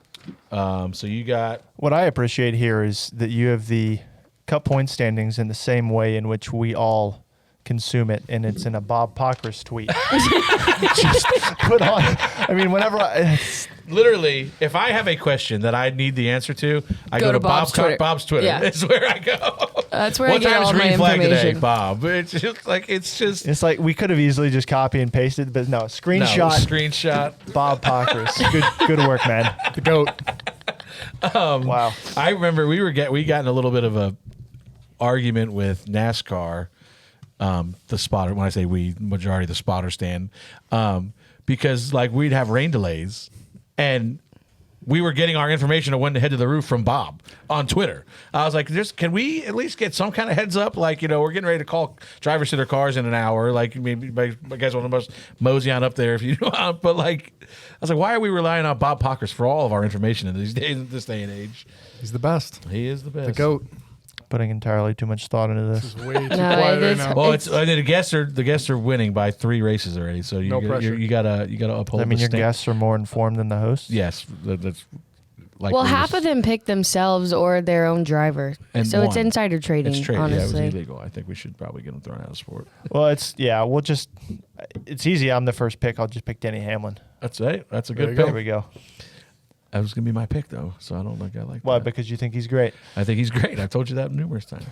So you got. What I appreciate here is that you have the cup point standings in the same way in which we all consume it, and it's in a Bob Pockris tweet. Just put on. I mean, whenever Literally, if I have a question that I need the answer to, I go to Bob's Twitter. Bob's Twitter. Yeah. That's where I go. That's where I What get time all is my green flag today, information. Bob? It's just it's like we could have easily just copy and pasted, but no, screenshot. Screenshot. Bob Pockris. Good work, man. The GOAT. Wow. I remember we got in a little bit of a argument with NASCAR, the spotter. When I say we, majority of the spotter stand, because like we'd have rain delays, and we were getting our information of when to head to the roof from Bob on Twitter. I was like, can we at least get some kind of heads up? Like, we're getting ready to call drivers to their cars in an hour. Like, maybe you guys want to mosey on up there if you want. But like, I was like, why are we relying on Bob Pockris for all of our information in these days, this day and age? He's the best. He is the best. The GOAT. Putting entirely too much thought into this. Way too No, quiet it right is- now. Well, the guests are winning by 3 races already. So No pressure. you gotta uphold. I mean, the your stand- guests are more informed than the hosts. Yes, that's like. Well, half of them pick themselves or their own driver. And So it's won. insider trading, It's trade. Yeah, it was honestly. illegal. I think we should probably get them thrown out of sport. Well, it's easy. I'm the first pick. I'll just pick Denny Hamlin. That's it. That's a There good you pick. There we go. That was gonna be my pick though, so I don't think I like. Why? that. Because you think he's great. I think he's great. I've told you that numerous times.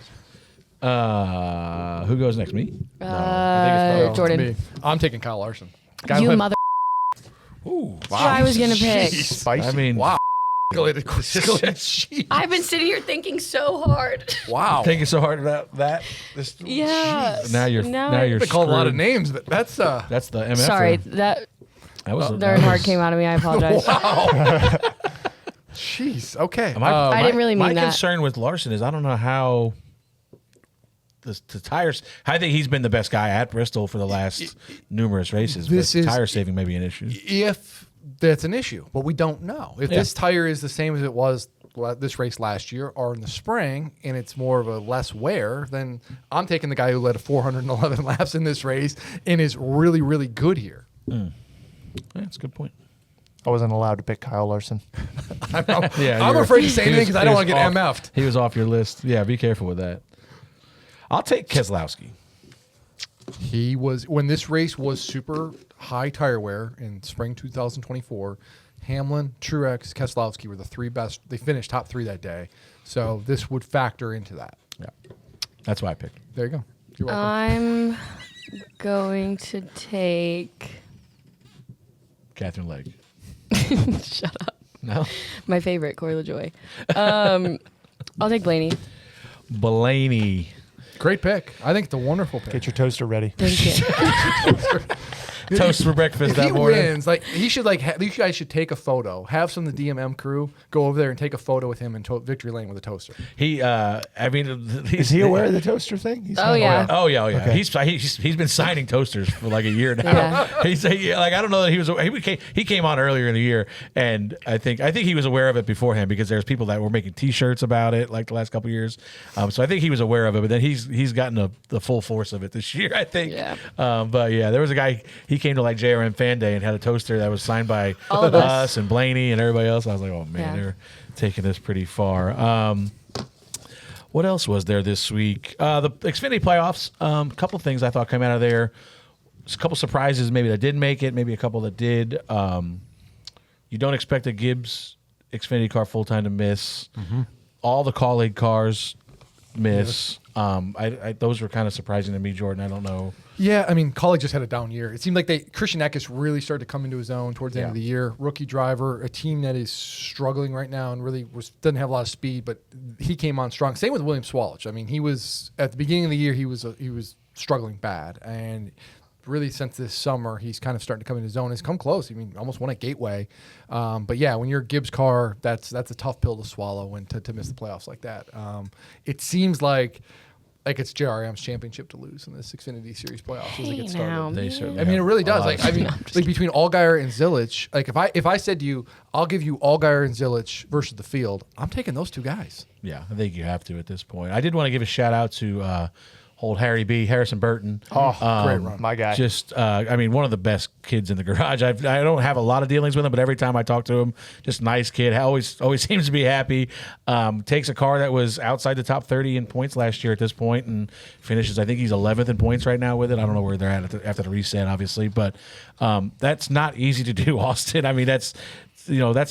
Who goes next? Me? No. Oh, it's Jordan. me. I'm taking Kyle Larson. Guy You who had mother. Ooh, That's what I was going to pick. Spicy. I mean, Wow. Jeez. I've been sitting here thinking so hard. Wow. thinking so hard about that. Yeah. Now you're They call a lot of screwed. names, but that's That's the MF. Sorry, That was the hard came out of me. I apologize. wow. Jeez. Okay. I didn't really mean my that. concern with Larson is I don't know how the tires. I think he's been the best guy at Bristol for the last numerous races. This but is- tire saving may be an issue. If that's an issue, but we don't know. If Yeah. this tire is the same as it was this race last year or in the spring, and it's more of a less wear, then I'm taking the guy who led 411 laps in this race and is really, really good here. Yeah, that's a good point. I wasn't allowed to pick Kyle Larson. I'm afraid to say anything because I don't want to get MF'd. He was off your list. Yeah, be careful with that. I'll take Keselowski. He was, when this race was super high tire wear in spring 2024, Hamlin, Truex, Keselowski were the 3 best. They finished top 3 that day. So this would factor into that. Yeah, that's why I picked. There you go. You're welcome. I'm going to take. Catherine Legg. Shut up. No, My favorite, Corey LaJoy. I'll take Blaney. Blaney. Great pick. I think it's a wonderful pick. Get your toaster ready. Thank you. toast for breakfast If that he morning. wins, like he should you guys should take a photo. Have some of the DMM crew go over there and take a photo with him in Victory Lane with a toaster. He, I mean, Is he aware of the toaster thing? He's Oh, not yeah. aware. Oh yeah, oh yeah. Okay. He's been signing toasters for like a year now. Yeah. Like I don't know that he came on earlier in the year, and I think he was aware of it beforehand because there's people that were making T-shirts about it like the last couple of years. So I think he was aware of it, but then he's gotten the full force of it this year. I think. Yeah. But yeah, there was a guy. He came to like JRM Fan Day and had a toaster that was signed by All of us. and Blaney and everybody else. I was like, oh man, Yeah. they're taking this pretty far. What else was there this week? The Xfinity playoffs. A couple things I thought came out of there. Just a couple surprises, maybe that didn't make it, maybe a couple that did. You don't expect a Gibbs Xfinity car full time to miss. All the colleague cars miss. Those were kind of surprising to me, Jordan. I don't know. Yeah, I mean, Colleague just had a down year. It seemed like Christian Eckes really started to come into his own towards the end of the year. Rookie driver, a team that is struggling right now and really doesn't have a lot of speed, but he came on strong. Same with William Swallich. I mean, he was at the beginning of the year he was struggling bad, and really since this summer he's kind of starting to come into his own. He's come close. I mean, almost won at Gateway. But yeah, when you're a Gibbs car, that's a tough pill to swallow when to miss the playoffs like that. It seems like it's JRM's championship to lose in this Xfinity Series playoffs as it gets started. They certainly I mean, it have really a does. lot Like, of I mean, speed. like between Allgaier and Zilisch, like if I said to you, I'll give you Allgaier and Zilisch versus the field, I'm taking those two guys. Yeah, I think you have to at this point. I did want to give a shout out to old Harry B, Harrison Burton. Great run. My guy. Just, I mean, one of the best kids in the garage. I don't have a lot of dealings with him, but every time I talk to him, just nice kid. Always seems to be happy. Takes a car that was outside the top 30 in points last year at this point and finishes, I think he's 11th in points right now with it. I don't know where they're at after the reset, obviously, but that's not easy to do, Austin. I mean, that's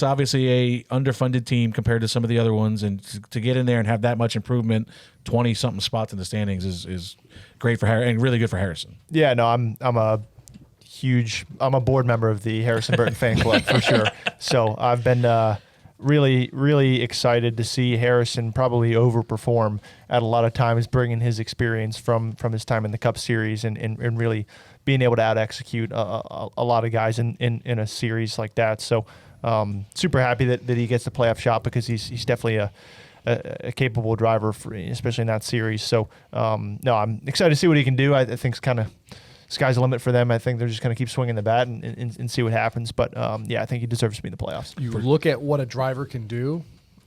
obviously a underfunded team compared to some of the other ones, and to get in there and have that much improvement, 20-something spots in the standings is great for Harry and really good for Harrison. Yeah, no, I'm a board member of the Harrison Burton fan club for sure. So I've been really, really excited to see Harrison probably overperform at a lot of times, bringing his experience from his time in the Cup Series and really being able to out execute a lot of guys in a series like that. So super happy that he gets the playoff shot because he's definitely a capable driver, especially in that series. So, no, I'm excited to see what he can do. I think it's kind of sky's the limit for them. I think they're just going to keep swinging the bat and see what happens. But, yeah, I think he deserves to be in the playoffs. You look at what a driver can do.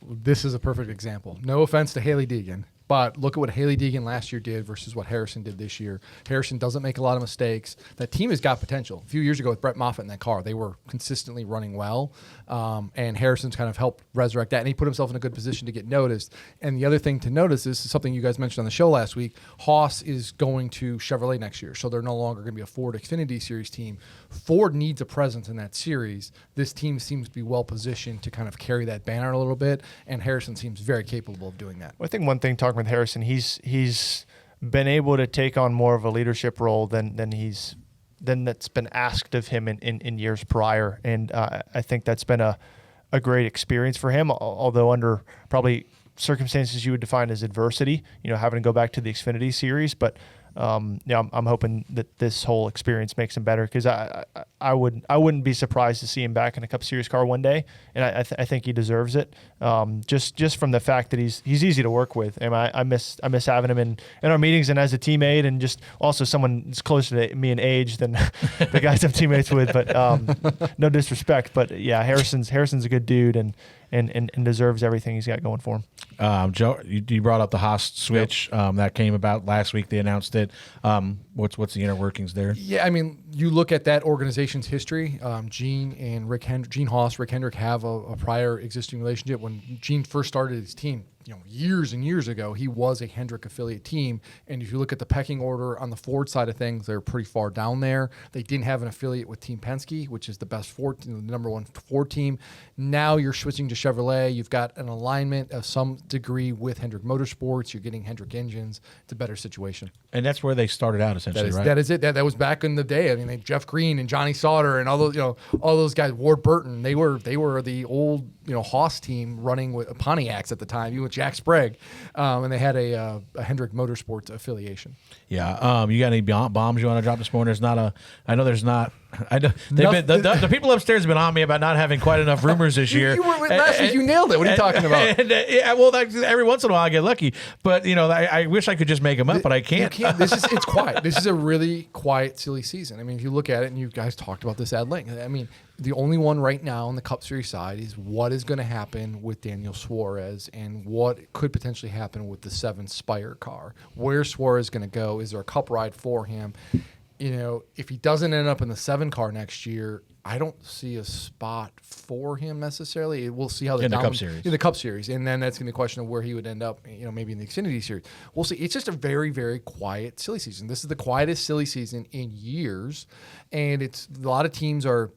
This is a perfect example. No offense to Haley Deegan, but look at what Haley Deegan last year did versus what Harrison did this year. Harrison doesn't make a lot of mistakes. That team has got potential. A few years ago with Brett Moffitt in that car, they were consistently running well, and Harrison's kind of helped resurrect that, and he put himself in a good position to get noticed. And the other thing to notice is something you guys mentioned on the show last week. Haas is going to Chevrolet next year, so they're no longer going to be a Ford Xfinity Series team. Ford needs a presence in that series. This team seems to be well positioned to kind of carry that banner a little bit, and Harrison seems very capable of doing that. Well, I think one thing talking with Harrison, he's been able to take on more of a leadership role than that's been asked of him in years prior, and I think that's been a great experience for him. Although under probably circumstances you would define as adversity, having to go back to the Xfinity Series, but. I'm hoping that this whole experience makes him better because I wouldn't be surprised to see him back in a Cup Series car one day, and I think he deserves it. Just from the fact that he's easy to work with, and I miss having him in our meetings and as a teammate, and just also someone that's closer to me in age than the guys I'm teammates with. But no disrespect, but yeah, Harrison's a good dude and deserves everything he's got going for him. Joe, you brought up the Haas switch. Yep. That came about last week. They announced it. What's the inner workings there? Yeah, I mean, you look at that organization's history. Gene and Gene Haas, Rick Hendrick have a prior existing relationship. When Gene first started his team, years and years ago, he was a Hendrick affiliate team. And if you look at the pecking order on the Ford side of things, they're pretty far down there. They didn't have an affiliate with Team Penske, which is the best Ford, the number one Ford team. Now you're switching to Chevrolet. You've got an alignment of some degree with Hendrick Motorsports. You're getting Hendrick engines. It's a better situation. And that's where they started out, essentially, right? That is it. That was back in the day. I mean, Jeff Green and Johnny Sauter and all those guys. Ward Burton. They were the old Haas team running with Pontiacs at the time. Even with Jack Sprague, and they had a Hendrick Motorsports affiliation. Yeah. You got any bombs you want to drop this morning? I know there's not. I know the people upstairs have been on me about not having quite enough rumors this year. Last week you nailed it. What are you talking about? Every once in a while I get lucky, but I wish I could just make them up, but I can't. You can't. It's quiet. This is a really quiet, silly season. I mean, if you look at it, and you guys talked about this ad length. I mean, the only one right now on the Cup Series side is what is going to happen with Daniel Suarez and what could potentially happen with the 7 Spire car. Where Suarez is going to go? Is there a Cup ride for him? If he doesn't end up in the 7 car next year, I don't see a spot for him necessarily. We'll see how in the Cup Series. In the Cup Series, and then that's going to be a question of where he would end up. Maybe in the Xfinity Series. We'll see. It's just a very, very quiet silly season. This is the quietest silly season in years, and a lot of teams are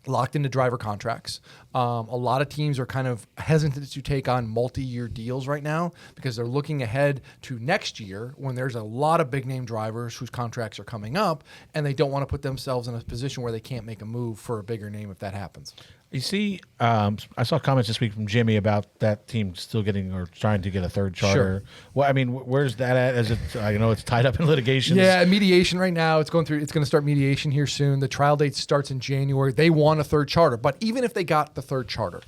locked into driver contracts. A lot of teams are kind of hesitant to take on multi-year deals right now because they're looking ahead to next year when there's a lot of big-name drivers whose contracts are coming up, and they don't want to put themselves in a position where they can't make a move for a bigger name if that happens. You see, I saw comments this week from Jimmy about that team still getting or trying to get a third charter. Sure. Well, I mean, where's that at? Is it? It's tied up in litigation. Yeah, mediation right now. It's going to start mediation here soon. The trial date starts in January. They want a third charter, but even if they got the third charter,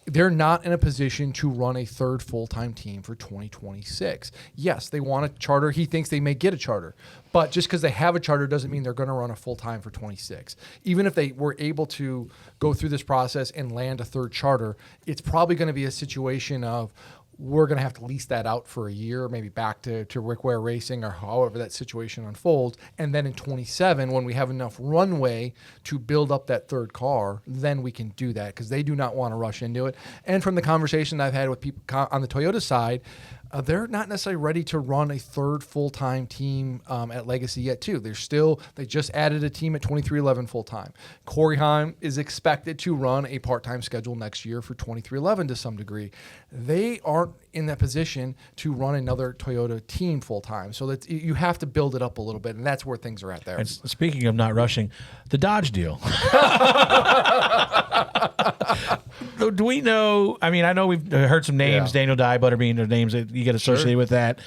they're not in a position to run a third full-time team for 2026. Yes, they want a charter. He thinks they may get a charter. But just because they have a charter doesn't mean they're going to run a full-time for 26. Even if they were able to go through this process and land a third charter, it's probably going to be a situation of we're going to have to lease that out for a year, maybe back to Rick Ware Racing or however that situation unfolds. And then in 27, when we have enough runway to build up that third car, then we can do that because they do not want to rush into it. And from the conversation I've had with people on the Toyota side, they're not necessarily ready to run a third full-time team at Legacy yet, too. They just added a team at 2311 full-time. Corey Heim is expected to run a part-time schedule next year for 2311 to some degree. They aren't in that position to run another Toyota team full-time. So that you have to build it up a little bit, and that's where things are at there. And speaking of not rushing, the Dodge deal. Do we know? I mean, I know we've heard some names, Daniel Dye, Butterbean, or names that you get associated with that.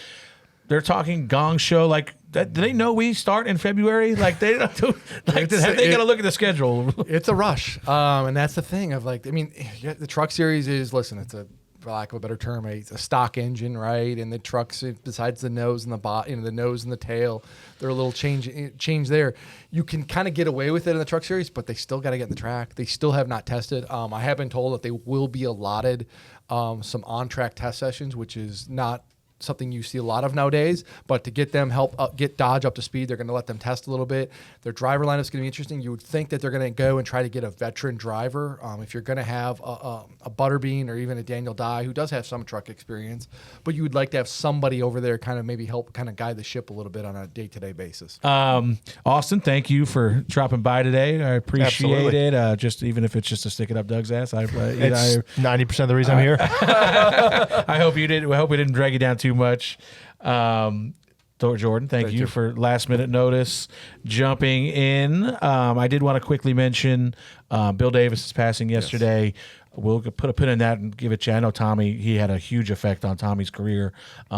They're talking Gong Show. Like, do they know we start in February? Like, they don't do, they got to look at the schedule. It's a rush. And that's the thing of the Truck Series is, listen, it's for lack of a better term, a stock engine, right? And the trucks, besides the nose and the nose and the tail, they're a little change there. You can kind of get away with it in the Truck Series, but they still got to get in the track. They still have not tested. I have been told that they will be allotted some on-track test sessions, which is not something you see a lot of nowadays, but to get them get Dodge up to speed, they're going to let them test a little bit. Their driver lineup is going to be interesting. You would think that they're going to go and try to get a veteran driver. If you're going to have a Butterbean or even a Daniel Dye, who does have some truck experience, but you would like to have somebody over there kind of maybe help kind of guide the ship a little bit on a day-to-day basis. Austin, thank you for dropping by today. I appreciate it. Just even if it's just to stick it up Doug's ass. It's 90% of the reason I'm here. I hope we didn't drag you down too much. Jordan, thank you for last minute notice jumping in. I did want to quickly mention Bill Davis's passing yesterday. Yes. We'll put a pin in that and give it to you. I know Tommy, he had a huge effect on Tommy's career.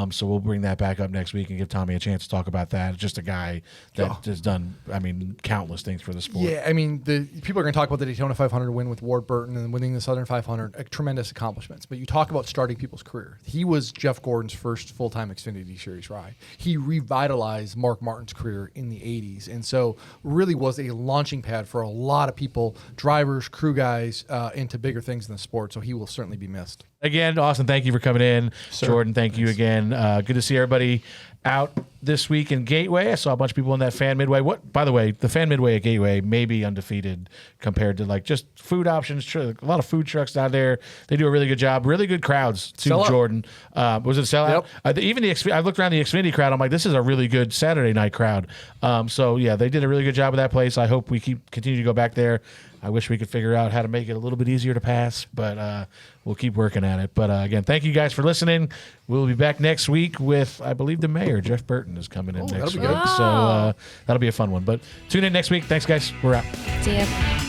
So we'll bring that back up next week and give Tommy a chance to talk about that. Just a guy that has done, countless things for the sport. Yeah, the people are going to talk about the Daytona 500 win with Ward Burton and winning the Southern 500, tremendous accomplishments. But you talk about starting people's career. He was Jeff Gordon's first full-time Xfinity Series ride. He revitalized Mark Martin's career in the 80s. And so really was a launching pad for a lot of people, drivers, crew guys, into bigger things in the sport, so he will certainly be missed. Again, Austin, thank you for coming in. Sir. Jordan, thank you again. Good to see everybody out this week in Gateway. I saw a bunch of people in that Fan Midway. By the way, the Fan Midway at Gateway may be undefeated compared to just food options. A lot of food trucks down there. They do a really good job. Really good crowds too. Jordan, was it a sellout? Yep. Even I looked around the Xfinity crowd. I'm like, this is a really good Saturday night crowd. So yeah, they did a really good job of that place. I hope we continue to go back there. I wish we could figure out how to make it a little bit easier to pass, but we'll keep working at it. But again, thank you guys for listening. We'll be back next week with, I believe, the mayor, Jeff Burton, is coming in next week. that'll be good. So that'll be a fun one. But tune in next week. Thanks, guys. We're out. See ya.